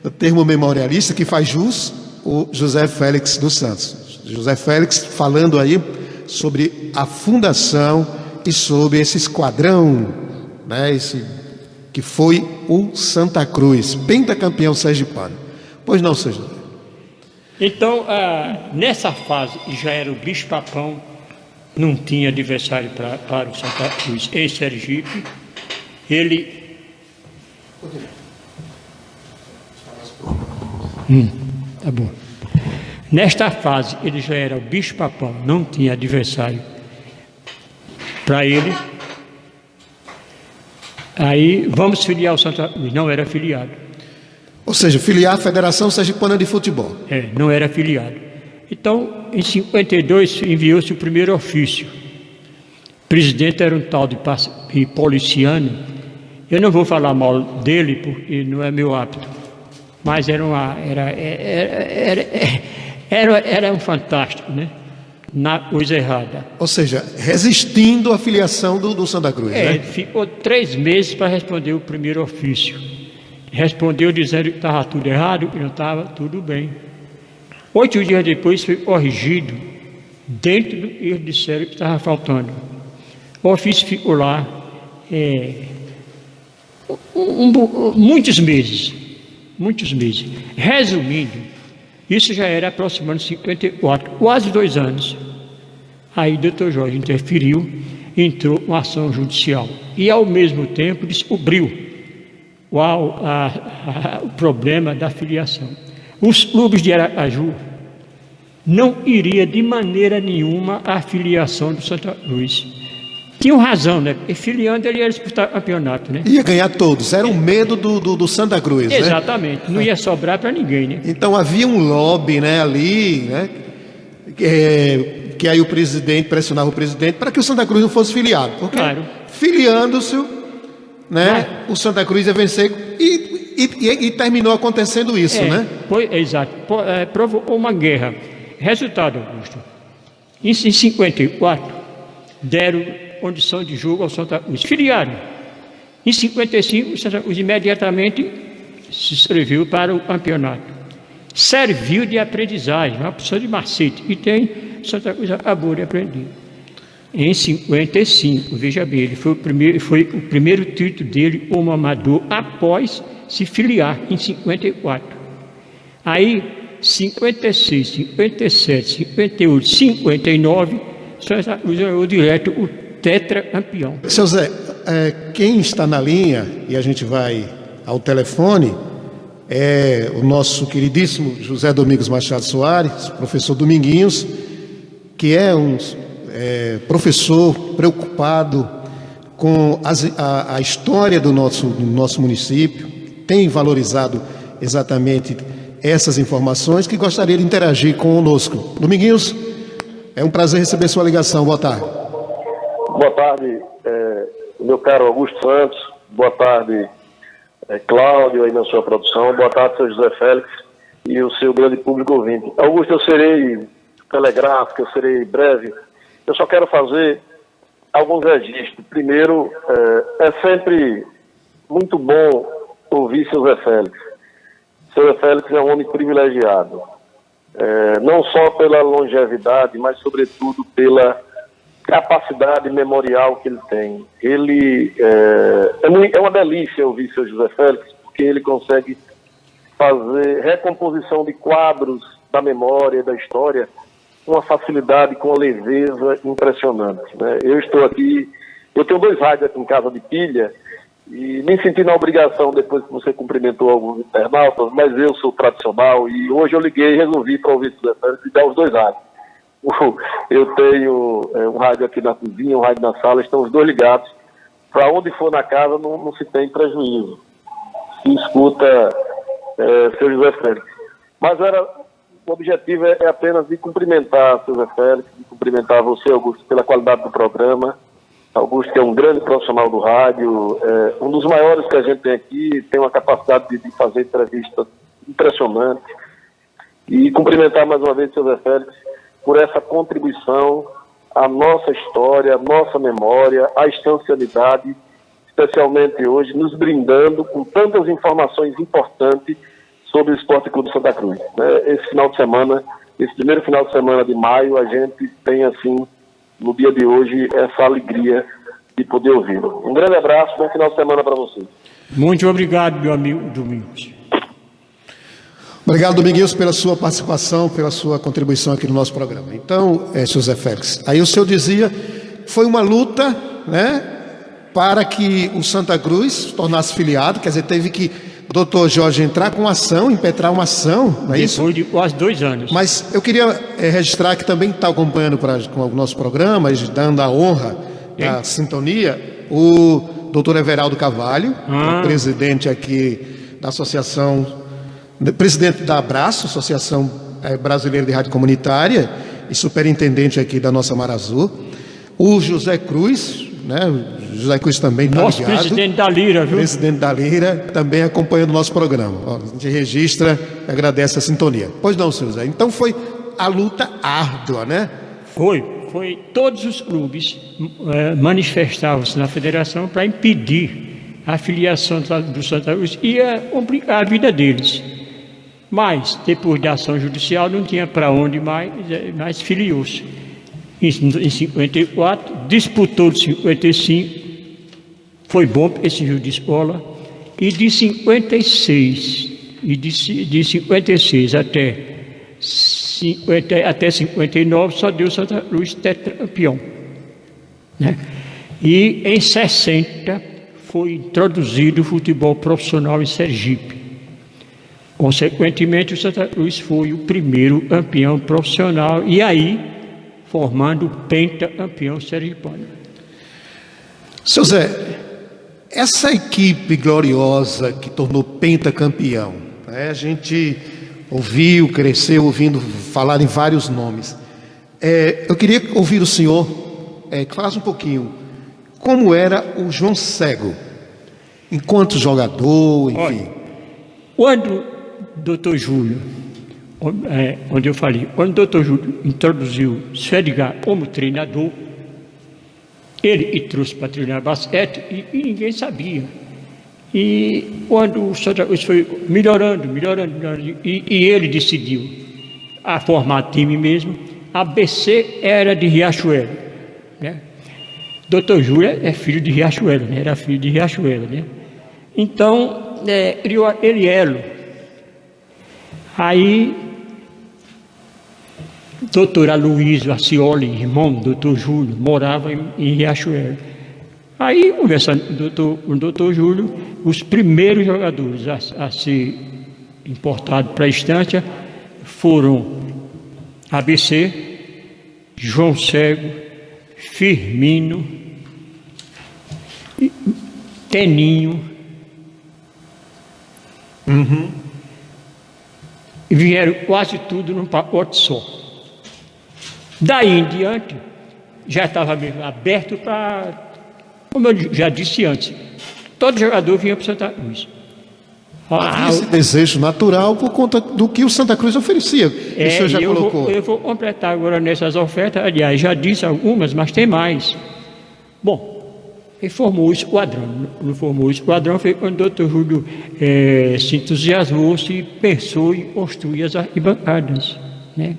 o termo memorialista que faz jus o José Félix dos Santos. José Félix falando aí sobre a fundação e sobre esse esquadrão, que foi o Santa Cruz, pentacampeão sergipano. Pois não, senhor José? Então, nessa fase, já era o bicho-papão, não tinha adversário para o Santa Cruz em Sergipe. Ele... tá bom. Nesta fase, ele já era o bicho-papão, não tinha adversário para ele. Aí, vamos filiar o Santa Cruz, não era filiado. Ou seja, filiar a Federação Sergipana de Futebol. Não era filiado. Então, em 52, enviou-se o primeiro ofício. O presidente era um tal de Policiano. Eu não vou falar mal dele, porque não é meu hábito. Mas era um fantástico, né? Na coisa errada. Ou seja, resistindo à filiação do Santa Cruz, né? Ficou 3 meses para responder o primeiro ofício. Respondeu dizendo que estava tudo errado, que não estava tudo bem. 8 dias depois foi corrigido, dentro do que eles disseram que estava faltando. O ofício ficou lá muitos meses. Resumindo, isso já era aproximadamente 54, quase 2 anos. Aí o doutor Jorge interferiu, entrou com ação judicial e ao mesmo tempo descobriu o problema da filiação. Os clubes de Aracaju não iriam de maneira nenhuma a filiação do Santa Cruz. Tinham razão, né? Porque filiando ele ia disputar campeonato, né? Ia ganhar todos, era um medo do Santa Cruz, exatamente, né? Não ia sobrar para ninguém, né? Então havia um lobby, ali, né? que aí o presidente pressionava o presidente para que o Santa Cruz não fosse filiado. Porque Claro. filiando-se, né, o Santa Cruz ia vencer e terminou acontecendo isso, né? Exato. Provocou uma guerra. Resultado, Augusto. Em 54, deram condição de jogo ao Santa Cruz. Filiaram. Em 55, o Santa Cruz imediatamente se inscreveu para o campeonato. Serviu de aprendizagem, uma opção de macete. E Santa Cruz acabou de aprender. Em 55, veja bem, ele foi o primeiro título dele como amador após se filiar em 54. Aí, 56, 57, 58, 59, Santa Cruz ganhou direto o tetracampeão. Seu Zé, quem está na linha, e a gente vai ao telefone, é o nosso queridíssimo José Domingos Machado Soares, professor Dominguinhos, que é um professor preocupado com a história do nosso município, tem valorizado exatamente essas informações, que gostaria de interagir conosco. Dominguinhos, é um prazer receber sua ligação. Boa tarde. Boa tarde, meu caro Augusto Santos. Boa tarde, Cláudio, aí na sua produção. Boa tarde, seu José Félix e o seu grande público ouvinte. Augusto, eu serei telegráfico, eu serei breve. Eu só quero fazer alguns registros. Primeiro, é sempre muito bom ouvir seu Zé Félix. Seu Zé Félix é um homem privilegiado, não só pela longevidade, mas sobretudo pela capacidade memorial que ele tem. Ele é uma delícia ouvir seu José Félix, porque ele consegue fazer recomposição de quadros da memória, da história, com uma facilidade, com uma leveza impressionante, né? Eu estou aqui, eu tenho 2 rádios aqui em casa de pilha, e me senti na obrigação, depois que você cumprimentou alguns internautas, mas eu sou tradicional, e hoje eu liguei e resolvi para ouvir José Félix e dar os 2 rádios. Eu tenho um rádio aqui na cozinha, um rádio na sala, estão os 2 ligados. Para onde for na casa não se tem prejuízo. Se escuta seu José Félix. Mas o objetivo é apenas de cumprimentar seu José Félix, de cumprimentar você, Augusto, pela qualidade do programa. Augusto, que é um grande profissional do rádio, um dos maiores que a gente tem aqui, tem uma capacidade de fazer entrevista impressionante. E cumprimentar mais uma vez seu José Félix por essa contribuição à nossa história, à nossa memória, à estancialidade, especialmente hoje, nos brindando com tantas informações importantes sobre o Esporte Clube Santa Cruz. Esse final de semana, esse primeiro final de semana de maio, a gente tem, assim, no dia de hoje, essa alegria de poder ouvi-lo. Um grande abraço, bom final de semana para você. Muito obrigado, meu amigo Domingos. Obrigado, Dominguinhos, pela sua participação, pela sua contribuição aqui no nosso programa. Então, José Félix, aí o senhor dizia, foi uma luta, né, para que o Santa Cruz se tornasse filiado, quer dizer, teve que o doutor Jorge entrar com ação, impetrar uma ação, não é isso? Depois de quase 2 anos. Mas eu queria registrar que também está acompanhando com o nosso programa, dando a honra, a sintonia, o doutor Everaldo Carvalho, presidente aqui da Associação, presidente da Abraço, Associação Brasileira de Rádio Comunitária, e superintendente aqui da nossa Mar Azul, o José Cruz, né? O José Cruz também está ligado. Nosso presidente da Lira, viu? Presidente da Lira, também acompanhando o nosso programa. A gente registra e agradece a sintonia. Pois não, senhor José. Então foi a luta árdua, né? Foi. Todos os clubes manifestavam-se na federação para impedir a filiação do Santa Cruz e complicar a vida deles. Mas, depois da ação judicial, não tinha para onde mais filiou-se. Em 54, disputou de 55, foi bom porque esse jogo de escola, e de 56, de 56 até 59, só deu Santa Cruz tetracampeão, né? E em 60 foi introduzido o futebol profissional em Sergipe. Consequentemente, o Santa Cruz foi o primeiro campeão profissional, e aí formando o pentacampeão sergipano. Seu Zé, essa equipe gloriosa que tornou pentacampeão, né? A gente ouviu, cresceu ouvindo falar em vários nomes. Eu queria ouvir o senhor que falasse um pouquinho como era o João Cego, enquanto jogador, enfim. Olha, quando o doutor Júlio, onde eu falei, quando o doutor Júlio introduziu Edgar como treinador, ele trouxe para treinar basquete e ninguém sabia. E quando o Santa Cruz foi melhorando, e ele decidiu a formar time mesmo, a BC era de Riachuelo, né? Doutor Júlio é filho de Riachuelo, né? Era filho de Riachuelo, né? Então, criou ele elo. Aí, doutor Aloysio Acioli, irmão do doutor Júlio, morava em Riachuelo. Aí, conversando com o doutor Júlio, os primeiros jogadores a ser importados para a estância foram ABC, João Cego, Firmino, Teninho. E vieram quase tudo num pacote só. Daí em diante, já estava mesmo aberto para, como eu já disse antes, todo jogador vinha para Santa Cruz. Esse desejo natural por conta do que o Santa Cruz oferecia. O senhor já colocou. Eu vou completar agora nessas ofertas. Aliás, já disse algumas, mas tem mais. Bom, ele formou o esquadrão. Não formou o esquadrão, foi quando o doutor Júlio se entusiasmou, se pensou em construir as arquibancadas, né?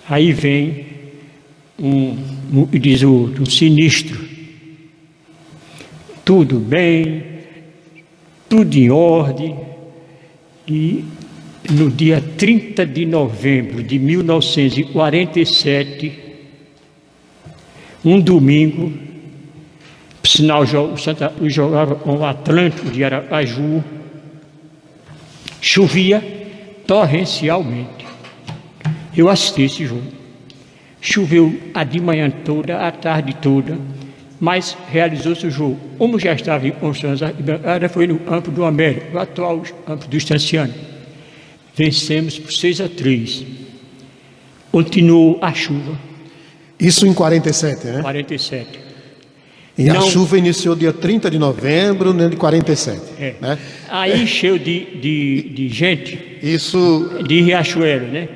Aí vem diz o outro, um sinistro. Tudo bem, tudo em ordem, e no dia 30 de novembro de 1947, um domingo, por sinal o Santa Cruz jogava com o Atlântico de Aracaju, chovia torrencialmente. Eu assisti esse jogo. Choveu a de manhã toda, a tarde toda, mas realizou-se o jogo. Como já estava em construção, foi no campo do América, o atual campo do Estanciano. Vencemos por 6-3. Continuou a chuva. Isso em 47, né? 47. E a chuva iniciou dia 30 de novembro de 47. Né? Aí encheu de gente. Isso. De Riachuelo, né?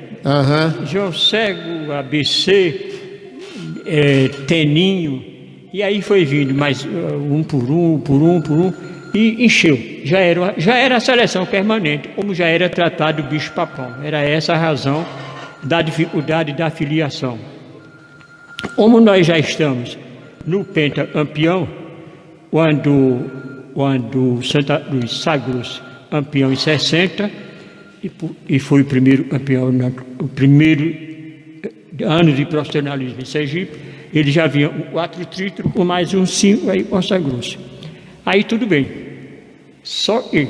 João Cego, ABC, Teninho. E aí foi vindo mais um por um, e encheu. Já era a seleção permanente, como já era tratado o bicho-papão. Era essa a razão da dificuldade da filiação. Como nós já estamos no pentacampeão, quando Santa Cruz sagrou-se campeão em 60, e foi o primeiro campeão, o primeiro ano de profissionalismo em Sergipe, ele já vinha 4 títulos, com mais uns 5, aí consagrou-se. Aí tudo bem. Só que,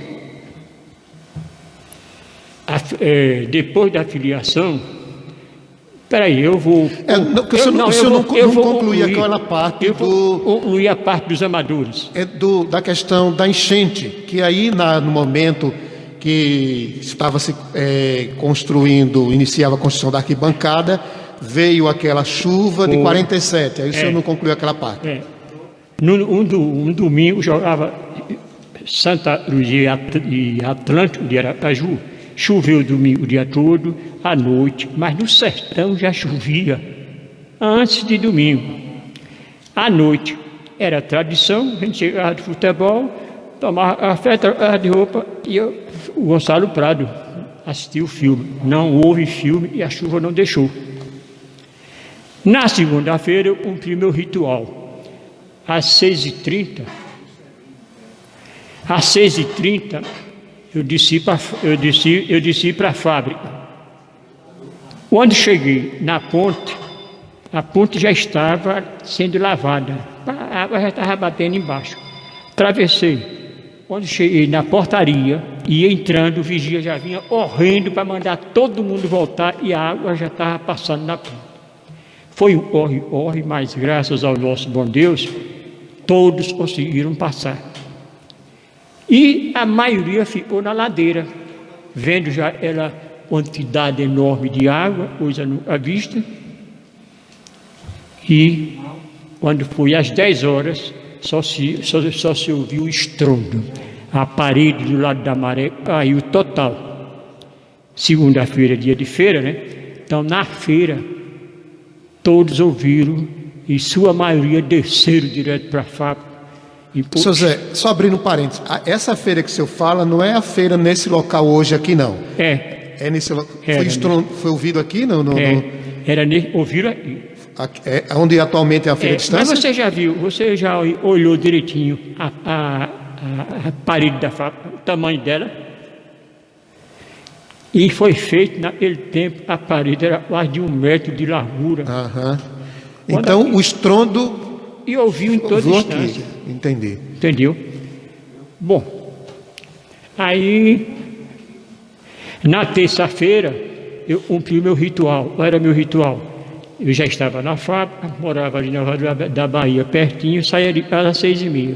depois da filiação, peraí, eu vou... o senhor não concluir aquela parte eu vou concluir a parte dos amadores. Da questão da enchente, que aí no momento que estava se construindo, iniciava a construção da arquibancada, veio aquela chuva de 47, aí o senhor não concluiu aquela parte. Um domingo jogava Santa Cruz e Atlântico de Aracaju, choveu domingo o dia todo, à noite, mas no sertão já chovia antes de domingo. À noite era tradição, a gente chegava de futebol, tomava café, trocava de roupa, e o Gonçalo Prado assistiu o filme. Não houve filme e a chuva não deixou. Na segunda-feira eu cumpri meu ritual. Às 6h30, eu desci para a fábrica. Quando cheguei na ponte, a ponte já estava sendo lavada, a água já estava batendo embaixo. Atravessei. Quando cheguei na portaria, ia entrando, o vigia já vinha correndo para mandar todo mundo voltar e a água já estava passando na ponte. Foi um corre, mas graças ao nosso bom Deus, todos conseguiram passar. E a maioria ficou na ladeira, vendo já ela quantidade enorme de água, coisa à vista. E quando foi às 10 horas, só se ouviu o estrondo. A parede do lado da maré caiu total. Segunda-feira, dia de feira, né? Então, na feira, todos ouviram e sua maioria desceram direto para a fábrica. Seu Zé, só abrindo um parênteses, essa feira que o senhor fala não é a feira nesse local hoje aqui, não? É nesse local. Era Foi ouvido aqui? Ouviram aqui. Onde atualmente é a feira de distância? Mas você já olhou direitinho a parede da fábrica, o tamanho dela? E foi feito naquele tempo, a parede era quase de 1 metro de largura. Então o estrondo... E ouviu em toda instância. Entendi. Entendeu? Bom, aí, na terça-feira, eu cumpri o meu ritual. Qual era meu ritual? Eu já estava na fábrica, morava ali na Rua da Bahia, pertinho, saía de casa às 6h30.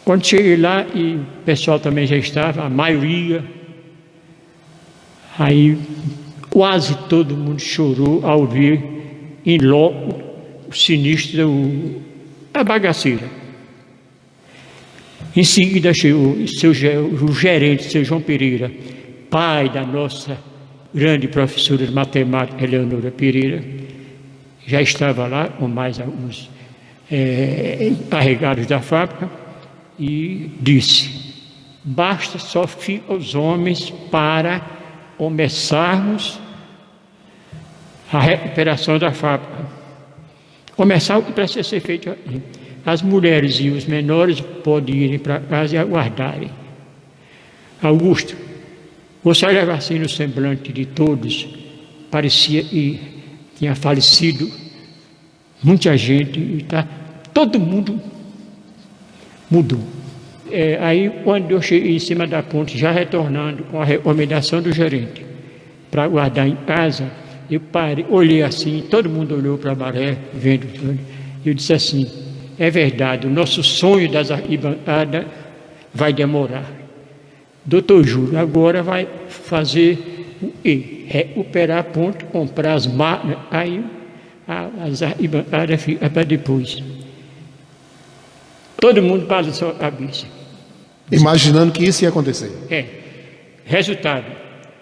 Quando cheguei lá, e o pessoal também já estava, a maioria, aí quase todo mundo chorou ao ver em loco o sinistro, a bagaceira. Em seguida chegou o gerente, seu João Pereira, pai da nossa grande professora de matemática, Eleonora Pereira, já estava lá com mais alguns encarregados da fábrica, e disse: basta só ficam os homens para começarmos a recuperação da fábrica. Começar o que precisa ser feito aqui. As mulheres e os menores podem irem para casa e aguardarem. Augusto, você olhava assim no semblante de todos, parecia que tinha falecido muita gente, e todo mundo mudou. Aí, quando eu cheguei em cima da ponte, já retornando com a recomendação do gerente para aguardar em casa, eu parei, olhei assim, todo mundo olhou para a maré, vendo tudo. Eu disse assim: é verdade, o nosso sonho das arquibancadas vai demorar. Doutor Júlio agora vai fazer o quê? Recuperar a ponte, comprar as máquinas, aí as arquibancadas ficam para depois. Todo mundo balançou a cabeça. Imaginando que isso ia acontecer. Resultado: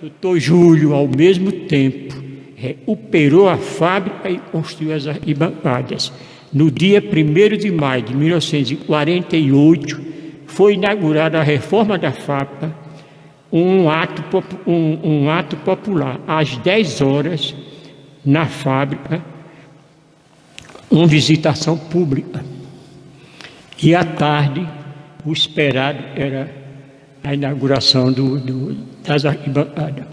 doutor Júlio, ao mesmo tempo, recuperou a fábrica e construiu as arquibancadas. No dia 1º de maio de 1948, foi inaugurada a reforma da fábrica, um ato popular, às 10 horas, na fábrica, uma visitação pública. E à tarde, o esperado era a inauguração das arquibancadas.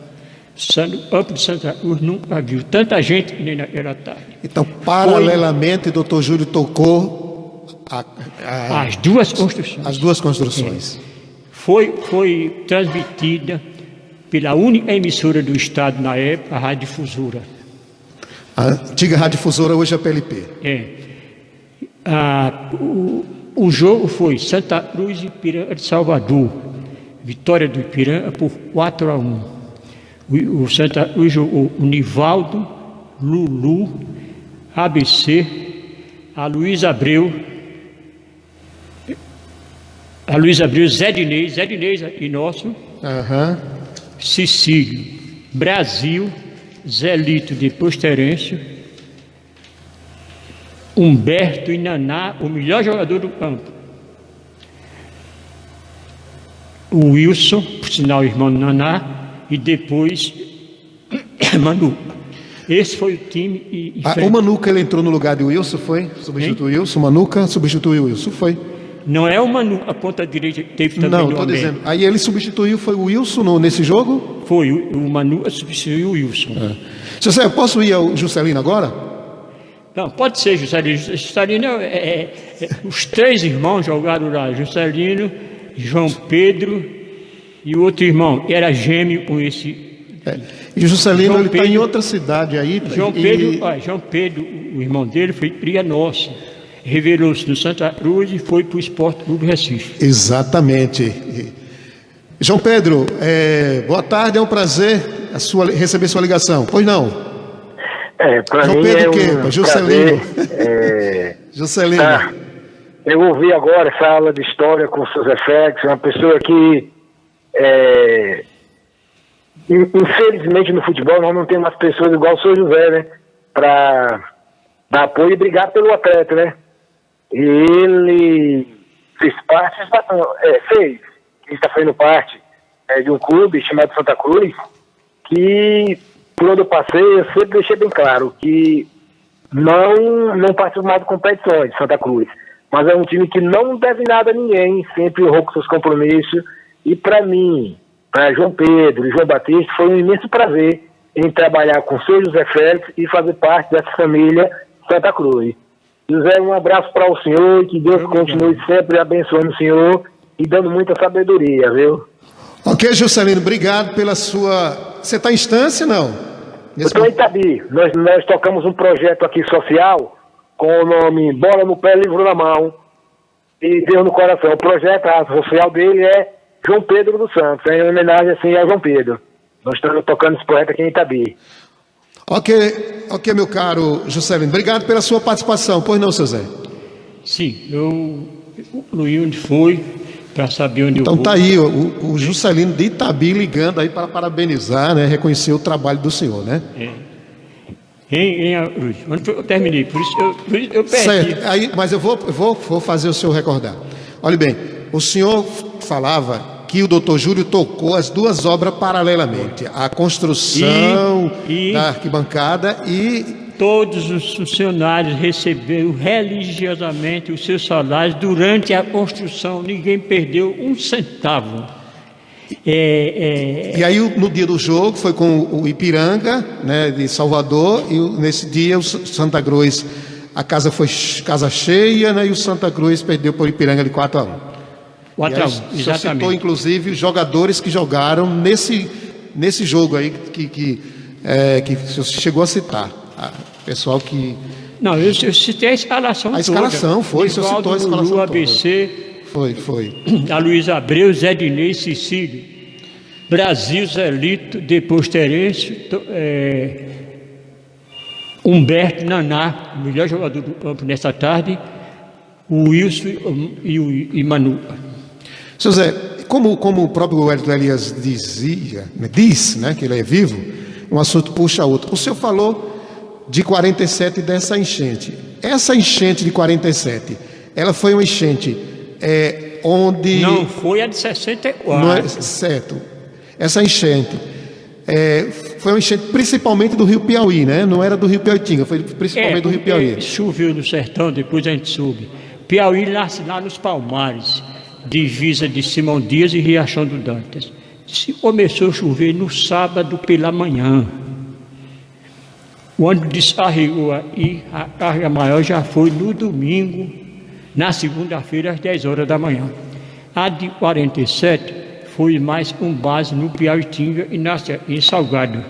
O campo de Santa Cruz nunca viu tanta gente que nem naquela tarde. Então, paralelamente, o doutor Júlio tocou as duas construções. As duas construções. Foi transmitida pela única emissora do Estado na época, a Rádio Difusora. A antiga Rádio Difusora, hoje é a PLP. O jogo foi Santa Cruz e Ipiranga de Salvador. Vitória do Ipiranga por 4-1. O Santa Cruz jogou o Nivaldo, Lulu, ABC, a Luiz Abreu, Zé Dinês e nosso, Cecílio, Brasil, Zelito de Posterêncio, Humberto e Naná, o melhor jogador do campo. O Wilson, por sinal irmão do Naná, e depois Manu. Esse foi o time. O Manuca, ele entrou no lugar de Wilson, foi? Substituiu o Wilson. O Manuca substituiu o Wilson, foi? Não é o Manu, a ponta direita que teve também. Não, estou dizendo. Aí ele substituiu, foi o Wilson nesse jogo? Foi, o Manu substituiu o Wilson. José, eu posso ir ao Juscelino agora? Não, pode ser Juscelino. Juscelino os 3 irmãos jogaram lá, Juscelino, João Pedro e o outro irmão, era gêmeo com esse. E o Juscelino está em outra cidade aí. João Pedro, o irmão dele, foi cria nossa. Revelou-se no Santa Cruz e foi para o Esporte Clube Recife. Exatamente. João Pedro, boa tarde, é um prazer receber sua ligação. Pois não? Para João mim Pedro é o quê? um Juscelino. prazer. Juscelino. Eu ouvi agora essa aula de história com o seu Zé Félix, uma pessoa que, infelizmente no futebol nós não temos mais pessoas igual o seu José, né? Para dar apoio e brigar pelo atleta, né? E ele fez parte, ele está fazendo parte de um clube chamado Santa Cruz, que por onde eu passei, eu sempre deixei bem claro que não participo mais de competições de Santa Cruz, mas é um time que não deve nada a ninguém, sempre honrou com seus compromissos, e para mim, para João Pedro e João Batista, foi um imenso prazer em trabalhar com o seu José Félix e fazer parte dessa família Santa Cruz. José, um abraço para o senhor e que Deus continue sempre abençoando o senhor e dando muita sabedoria, viu? Ok, Juscelino, obrigado pela sua... Você está em instância, não? Eu estou em Itabi. Nós tocamos um projeto aqui social com o nome Bola no Pé, Livro na Mão e Deus no Coração. O projeto social dele é João Pedro dos Santos, em homenagem assim a João Pedro. Nós estamos tocando esse projeto aqui em Itabi. Ok, meu caro Juscelino, obrigado pela sua participação. Pois não, seu Zé? Sim, eu concluí onde foi, para saber onde então eu vou. Então tá aí o Juscelino de Itabi ligando aí para parabenizar, né, reconhecer o trabalho do senhor, né? Onde eu terminei, por isso eu perdi. Certo, aí, mas eu vou fazer o senhor recordar. Olha bem, o senhor falava que o doutor Júlio tocou as duas obras paralelamente, a construção da arquibancada e... Todos os funcionários receberam religiosamente os seus salários durante a construção, ninguém perdeu um centavo. E aí no dia do jogo foi com o Ipiranga, né, de Salvador, e nesse dia o Santa Cruz, a casa foi casa cheia, né, e o Santa Cruz perdeu por Ipiranga de 4-1. 4-1, exatamente. Você citou inclusive os jogadores que jogaram nesse jogo aí que você chegou a citar. Pessoal que... Não, eu citei a escalação toda. A escalação foi, você citou a escalação toda. ABC, foi. A Luiz Abreu, Zé Dinei, Cecílio, Brasil, Zé Lito, depois Terêncio, Humberto, Naná, o melhor jogador do campo nessa tarde, o Wilson e Manu. Seu Zé, como o próprio Wellington Elias diz, né, que ele é vivo, um assunto puxa outro. O senhor falou de 47 dessa enchente. Essa enchente de 47, ela foi uma enchente onde... Não, foi a de 64. Não é certo. Essa enchente foi uma enchente principalmente do Rio Piauí, né? Não era do Rio Piauitinga, foi principalmente do Rio Piauí. Choveu no sertão, depois a gente soube. Piauí nasce lá nos Palmares, divisa de Simão Dias e Riachão do Dantas. Começou a chover no sábado pela manhã. O ano descarregou e a carga maior já foi no domingo, na segunda-feira, às 10 horas da manhã. A de 47 foi mais com base no Piauitinga e em Salgado.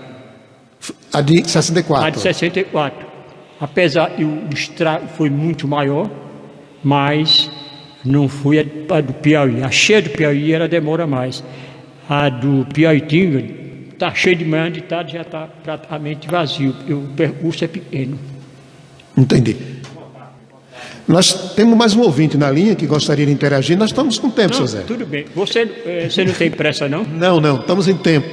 A de 64? A de 64. Apesar que o estrago foi muito maior, mas não foi a do Piauí. A cheia do Piauí ela demora mais. A do Piauitinga está cheio de manhã, de tarde já está praticamente vazio, porque o percurso é pequeno. Entendi. Nós temos mais um ouvinte na linha que gostaria de interagir. Nós estamos com tempo, seu Zé. Tudo bem. Você não tem pressa, não? Não, estamos em tempo.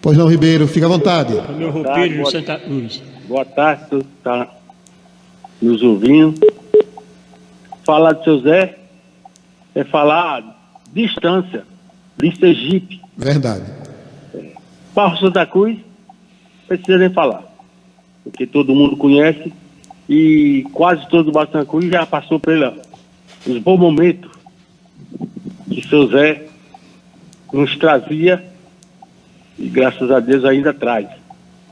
Pois não, Ribeiro, fica à vontade. O meu roupeiro no Santa Cruz. Boa tarde, tu está nos ouvindo. Falar de seu Zé é falar distância, de Sergipe. Verdade. Barro Santa Cruz, precisa nem falar, porque todo mundo conhece e quase todo o Barro Santa Cruz já passou pelos bons momentos que seu Zé nos trazia e graças a Deus ainda traz,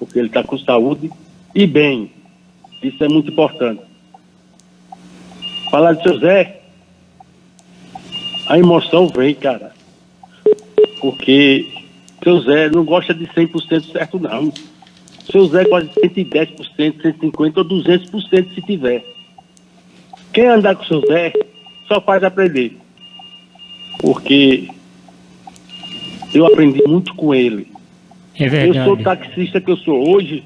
porque ele está com saúde e bem, isso é muito importante. Falar de seu Zé, a emoção vem, cara, porque seu Zé não gosta de 100% certo, não. Seu Zé gosta de 110%, 150% ou 200% se tiver. Quem andar com seu Zé só faz aprender. Porque Eu aprendi muito com ele. É verdade. Eu sou o taxista que eu sou hoje,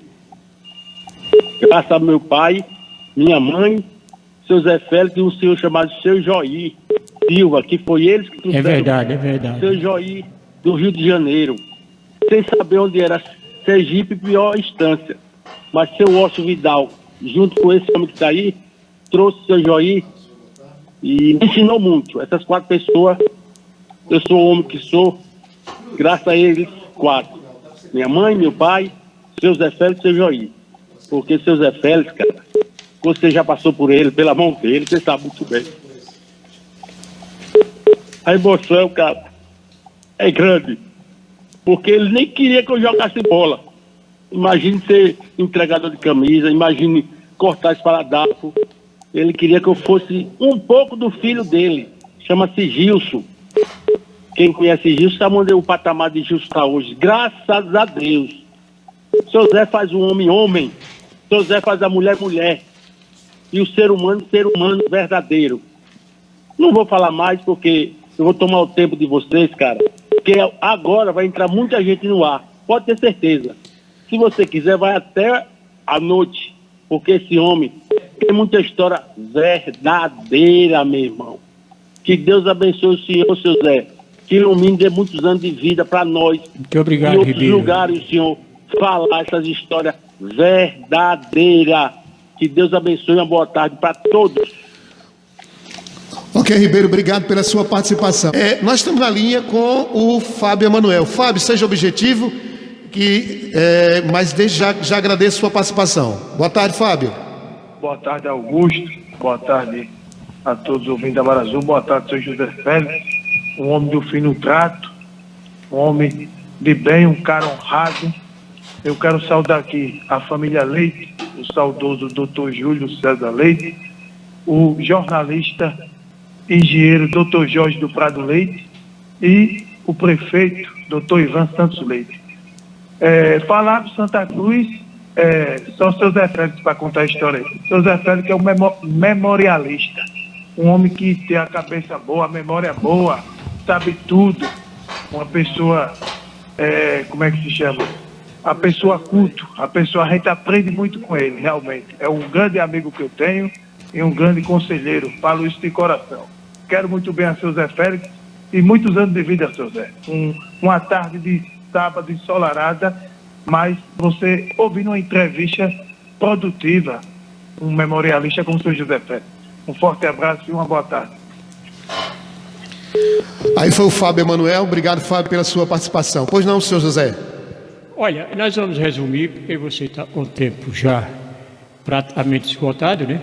graças ao meu pai, minha mãe, seu Zé Félix e um senhor chamado seu Joí Silva, que foi eles que É verdade, é verdade. seu Joí do Rio de Janeiro, sem saber onde era Sergipe, pior instância. Mas seu Ócio Vidal, junto com esse homem que está aí, trouxe seu Joí e me ensinou muito. Essas 4 pessoas, eu sou o homem que sou, graças a eles 4. Minha mãe, meu pai, seu Zé Félix e seu Joí. Porque seu Zé Félix, cara, você já passou por ele, pela mão dele, você sabe muito bem. A emoção, cara, é grande. Porque ele nem queria que eu jogasse bola. Imagine ser entregador de camisa, imagine cortar esparadrapo. Ele queria que eu fosse um pouco do filho dele. Chama-se Gilson. Quem conhece Gilson sabe onde o patamar de Gilson está hoje. Graças a Deus. Seu Zé faz o homem homem. Seu Zé faz a mulher mulher. E o ser humano verdadeiro. Não vou falar mais porque eu vou tomar o tempo de vocês, cara. Porque agora vai entrar muita gente no ar. Pode ter certeza. Se você quiser, vai até a noite. Porque esse homem tem muita história verdadeira, meu irmão. Que Deus abençoe o senhor, seu Zé. Que ilumine, dê muitos anos de vida para nós. Muito obrigado, em outros Ribeiro. lugares, o senhor falar essas histórias verdadeiras. Que Deus abençoe, uma boa tarde para todos. Ok, Ribeiro, obrigado pela sua participação. Nós estamos na linha com o Fábio Emanuel. Fábio, seja objetivo, mas desde já agradeço a sua participação. Boa tarde, Fábio. Boa tarde, Augusto. Boa tarde a todos os ouvintes da Mar Azul. Boa tarde, seu José Félix, um homem do fino trato, um homem de bem, um cara honrado. Eu quero saudar aqui a família Leite, o saudoso Dr. Júlio César Leite, o jornalista engenheiro Dr. Jorge do Prado Leite e o prefeito Dr. Ivan Santos Leite. Falar do Santa Cruz, só o seu Zé Félix para contar a história aí. O seu Zé Félix é um memorialista, um homem que tem a cabeça boa, a memória boa, sabe tudo, uma pessoa, como é que se chama? A pessoa culto, a gente aprende muito com ele, realmente. É um grande amigo que eu tenho e um grande conselheiro, falo isso de coração. Quero muito bem a seu Zé Félix e muitos anos de vida, seu Zé. Uma tarde de sábado ensolarada, mas você ouvindo uma entrevista produtiva, um memorialista como o seu José Félix. Um forte abraço e uma boa tarde. Aí foi o Fábio Emanuel. Obrigado, Fábio, pela sua participação. Pois não, senhor José? Olha, nós vamos resumir, porque você está com o tempo já praticamente esgotado, né?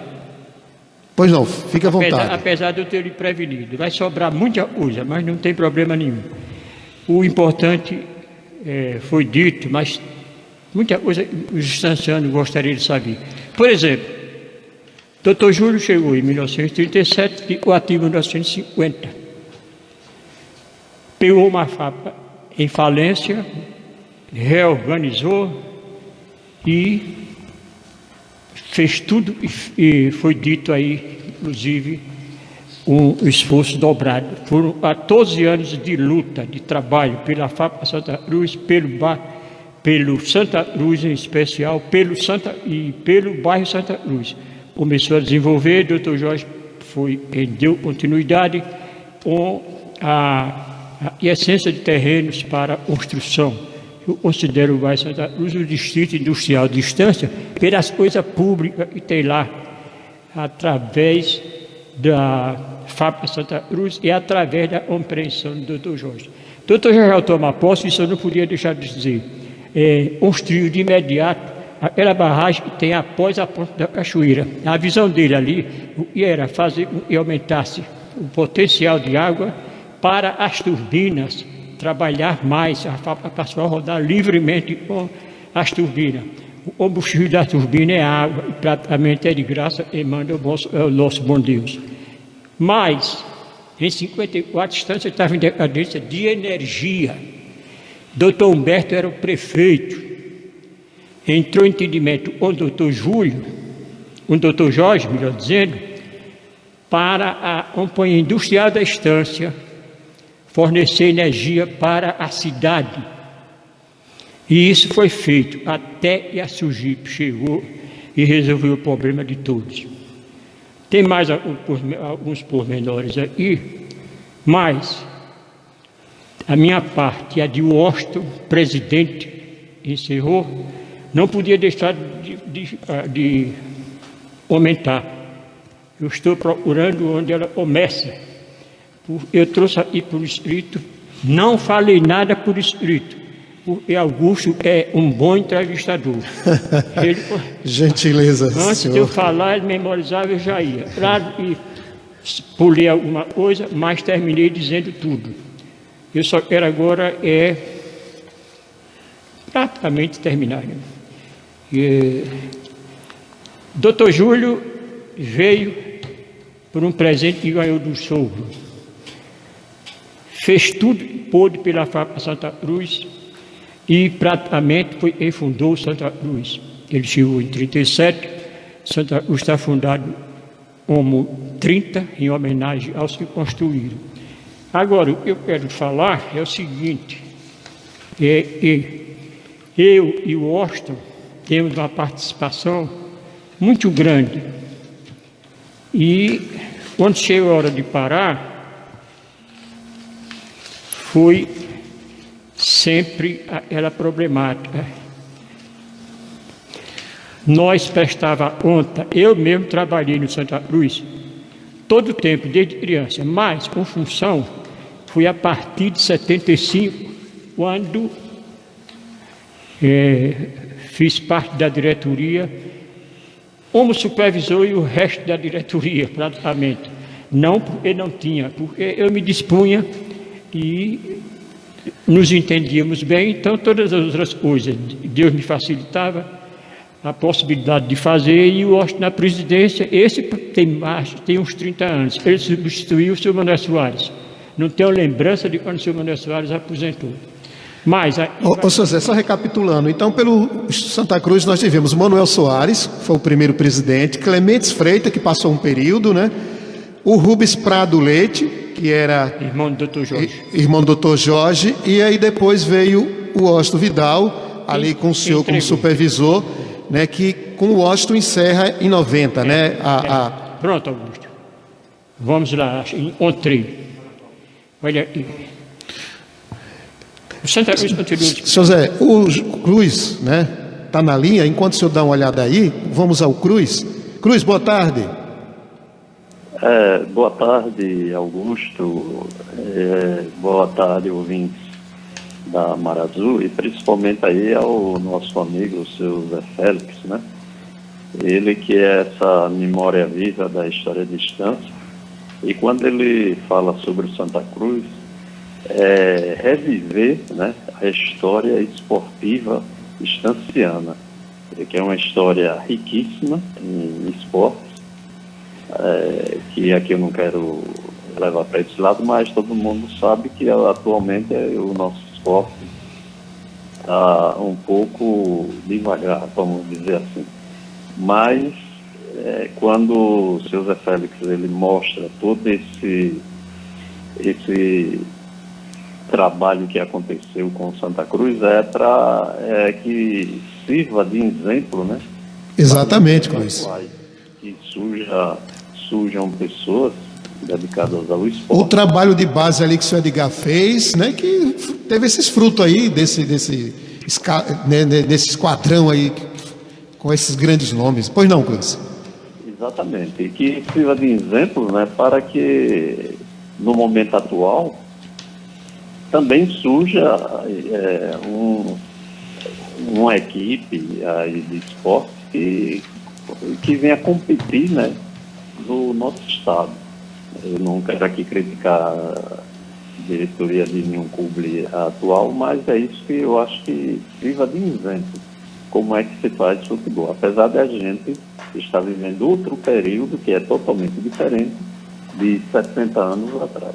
Pois não, fica à vontade. Apesar de eu ter lhe prevenido. Vai sobrar muita coisa, mas não tem problema nenhum. O importante foi dito, mas muita coisa os distancianos gostariam de saber. Por exemplo, Dr. Júlio chegou em 1937 e o ativo em 1950. Pegou uma fábrica em falência, reorganizou e fez tudo, e foi dito aí, inclusive, um esforço dobrado. Foram 14 anos de luta, de trabalho pela Fábrica Santa Cruz, pelo Santa Cruz em especial, pelo bairro Santa Cruz. Começou a desenvolver, o Dr. Jorge deu continuidade com a essência de terrenos para construção. Eu considero o bairro Santa Cruz o distrito industrial de Estância pelas coisas públicas que tem lá, através da Fábrica Santa Cruz e através da compreensão do Dr. Jorge. O Dr. Jorge, ao tomar posse, isso eu não podia deixar de dizer, construiu de imediato aquela barragem que tem após a ponta da cachoeira. A visão dele ali era fazer e aumentasse o potencial de água para as turbinas trabalhar mais, a fábrica passou a rodar livremente com as turbinas. O combustível da turbina é água, e praticamente é de graça, e manda o nosso bom Deus. Mas, em 54, Estância estava em decadência de energia. Dr. Humberto era o prefeito. Entrou em entendimento com o Dr. Júlio, com o Dr. Jorge, melhor dizendo, para a Companhia Industrial da Estância fornecer energia para a cidade. E isso foi feito até a Sugipe chegou e resolveu o problema de todos. Tem mais alguns pormenores aqui, mas a minha parte, a de Washington, presidente, encerrou, não podia deixar de aumentar. Eu estou procurando onde ela começa. Eu trouxe aqui por escrito, não falei nada por escrito, porque Augusto é um bom entrevistador. Ele, gentileza, antes senhor. de eu falar, ele memorizava, eu já ia. Claro, e pulei alguma coisa, mas terminei dizendo tudo. Eu só quero agora praticamente terminar. Dr. Júlio veio por um presente que ganhou do sogro. Fez tudo que pôde pela Fábrica Santa Cruz e praticamente ele fundou Santa Cruz. Ele chegou em 37, Santa Cruz está fundado como 30, em homenagem aos que construíram. Agora, o que eu quero falar é o seguinte, eu e o Washington temos uma participação muito grande. E quando chegou a hora de parar, foi sempre aquela problemática. Nós prestava conta, eu mesmo trabalhei no Santa Cruz todo o tempo, desde criança, mas com função, foi a partir de 75, quando fiz parte da diretoria, como supervisor e o resto da diretoria, praticamente. Não porque não tinha, porque eu me dispunha e nos entendíamos bem, então todas as outras coisas, Deus me facilitava a possibilidade de fazer, e o Washington na presidência, esse tem uns 30 anos, ele substituiu o senhor Manuel Soares. Não tenho lembrança de quando o senhor Manuel Soares aposentou. Mas... Ô, José, só recapitulando, então pelo Santa Cruz nós tivemos Manuel Soares, foi o primeiro presidente, Clementes Freitas, que passou um período, né? O Rubens Prado Leite, que era irmão do Dr. Jorge. Irmão do Dr. Jorge, e aí depois veio o Washington Vidal, ali com o senhor como supervisor, né, que com o Washington encerra em 90, né? Pronto, Augusto. Vamos lá, encontrei. Olha aqui. O Santa Cruz continua. Senhor Zé, o Cruz, né, está na linha. Enquanto o senhor dá uma olhada aí, vamos ao Cruz. Cruz, boa tarde. Boa tarde, Augusto. Boa tarde, ouvintes da Mar Azul, e principalmente aí ao nosso amigo, o seu Zé Félix, né? Ele que é essa memória viva da história de Estância, e quando ele fala sobre o Santa Cruz, reviver, né, a história esportiva estanciana, que é uma história riquíssima em esportes, que aqui eu não quero levar para esse lado, mas todo mundo sabe que atualmente o nosso esporte está um pouco devagar, vamos dizer assim. Mas quando o seu Zé Félix ele mostra todo esse trabalho que aconteceu com o Santa Cruz, para que sirva de exemplo, né? Exatamente, Cruz. Que surjam pessoas dedicadas ao esporte. O trabalho de base ali que o senhor Edgar fez, né, que teve esses frutos aí, desse esquadrão aí, com esses grandes nomes. Pois não, Cruz? Exatamente, e que sirva de exemplo, né, para que no momento atual também surja uma equipe aí de esporte que venha competir, né, no nosso estado. Eu não quero aqui criticar a diretoria de nenhum clube atual, mas é isso que eu acho que sirva de exemplo, como é que se faz futebol. Apesar de a gente estar vivendo outro período que é totalmente diferente de 70 anos atrás.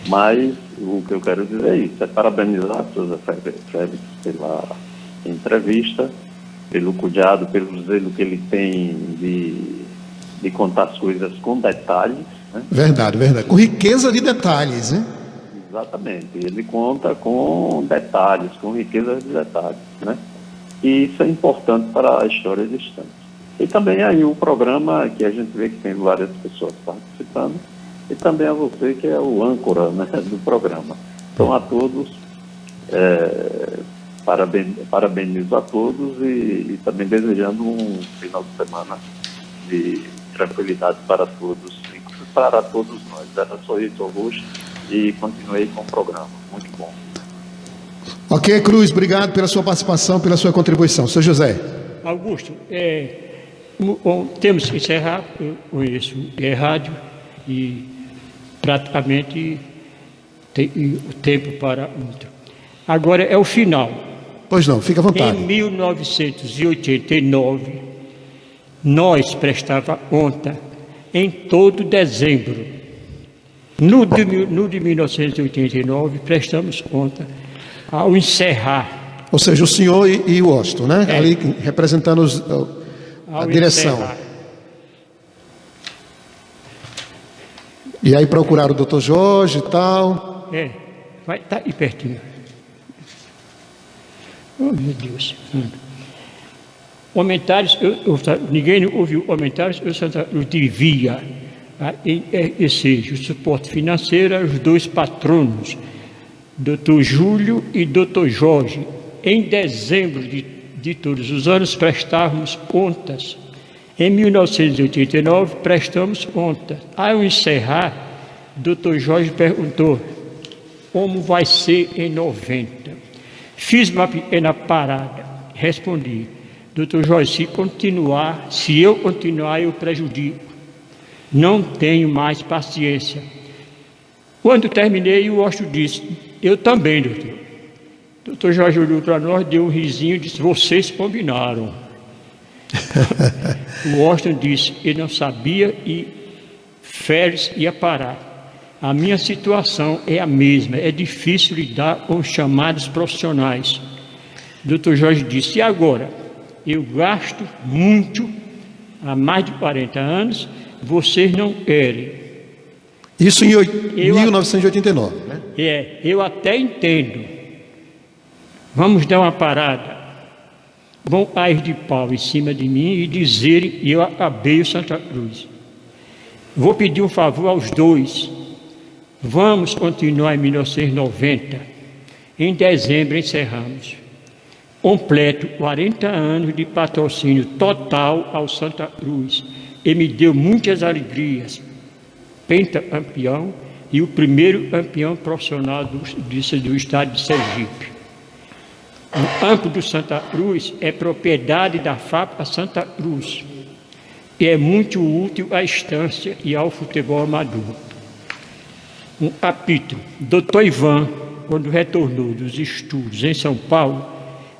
Mas o que eu quero dizer é isso, parabenizar a José Félix pela entrevista, pelo cuidado, pelo zelo que ele tem de contar as coisas com detalhes. Né? Verdade. Com riqueza de detalhes, né? exatamente. Ele conta com detalhes, com riqueza de detalhes, né? E isso é importante para a história distante. E também aí o programa que a gente vê que tem várias pessoas participando, e também a você que é o âncora, né, do programa. Então a todos, parabenizo a todos e também desejando um final de semana de tranquilidade para todos nós. Era só isso, Augusto, e continuei com o programa. Muito bom. Ok, Cruz, obrigado pela sua participação, pela sua contribuição. Sr. José. Augusto, temos que encerrar, eu conheço rádio e praticamente tem o tempo para outro. Agora é o final. Pois não, fica à vontade. Em 1989, nós prestava conta em todo dezembro. No de 1989, prestamos conta ao encerrar. Ou seja, o senhor e o Washington, né? Ali representando a direção. Encerrar. E aí procuraram o doutor Jorge e tal. Vai estar aí pertinho. Oh, meu Deus. Comentários, ninguém ouviu comentários, eu devia ou seja, o suporte financeiro aos dois patronos, Dr. Júlio e Dr. Jorge. Em dezembro de todos os anos prestávamos contas. Em 1989 prestamos contas. Ao encerrar, Dr. Jorge perguntou como vai ser em 90. Fiz uma pequena parada. Respondi: Dr. Jorge, se eu continuar, eu prejudico. Não tenho mais paciência. Quando terminei, o Washington disse: eu também, doutor. Dr. Jorge olhou para nós, deu um risinho e disse: vocês combinaram. O Washington disse: ele não sabia e Félix ia parar. A minha situação é a mesma, é difícil lidar com chamados profissionais. Dr. Jorge disse: e agora? Eu gasto muito, há mais de 40 anos, vocês não querem. Isso em 1989, né? Eu até entendo. Vamos dar uma parada. Vão cair de pau em cima de mim e dizerem que eu acabei o Santa Cruz. Vou pedir um favor aos dois. Vamos continuar em 1990. Em dezembro encerramos. Completo 40 anos de patrocínio total ao Santa Cruz. E me deu muitas alegrias. Pentacampeão e o primeiro campeão profissional do estado de Sergipe. O campo do Santa Cruz é propriedade da fábrica Santa Cruz e é muito útil à estância e ao futebol amador. Um capítulo: Dr. Ivan, quando retornou dos estudos em São Paulo,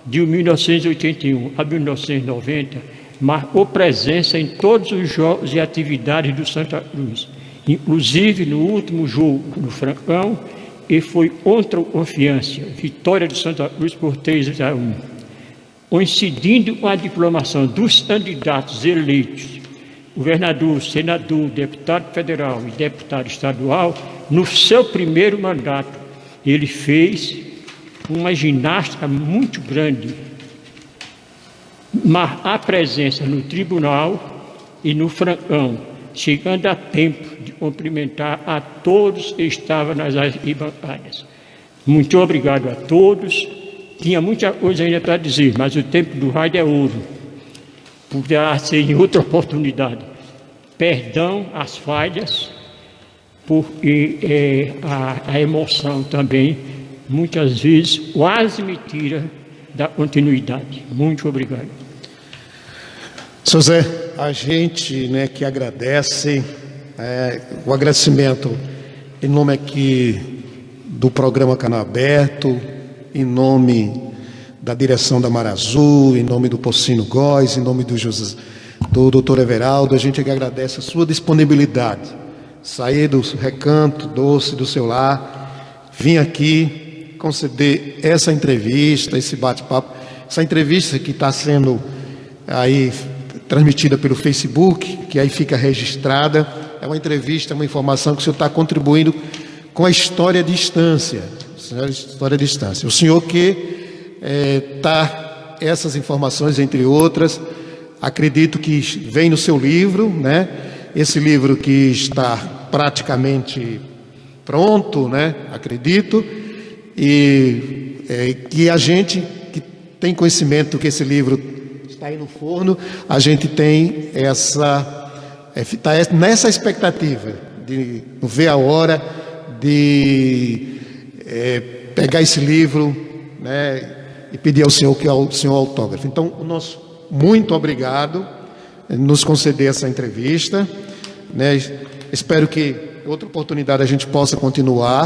de 1981 a 1990, marcou presença em todos os jogos e atividades do Santa Cruz, inclusive no último jogo no Francão, e foi contra o Confiança, vitória do Santa Cruz por 3-1. Coincidindo com a diplomação dos candidatos eleitos, governador, senador, deputado federal e deputado estadual, no seu primeiro mandato, ele fez uma ginástica muito grande, marcar presença no tribunal e no Francão, chegando a tempo de cumprimentar a todos que estavam nas arquibancadas. Muito obrigado a todos. Tinha muita coisa ainda para dizer, mas o tempo do rádio é ouro. Poderá ser em outra oportunidade. Perdão as falhas, porque a emoção também, muitas vezes, quase me tira da continuidade. Muito obrigado. Seu Zé, a gente que agradece, o agradecimento em nome aqui do programa Canal Aberto, em nome da direção da Mar Azul, em nome do Pocino Góes, em nome do doutor Everaldo, a gente que agradece a sua disponibilidade, sair do recanto doce do seu lar, vir aqui conceder essa entrevista, esse bate-papo, essa entrevista que está sendo aí transmitida pelo Facebook, que aí fica registrada. É uma entrevista, uma informação que o senhor está contribuindo com a história de Estância. O senhor que está essas informações, entre outras, acredito que vem no seu livro, né? Esse livro que está praticamente pronto, né? Acredito, e que a gente que tem conhecimento que esse livro está aí no forno, a gente tem está nessa expectativa de não ver a hora de pegar esse livro, né, e pedir ao senhor que o senhor autógrafo. Então, o nosso muito obrigado por nos conceder essa entrevista, né? Espero que outra oportunidade a gente possa continuar.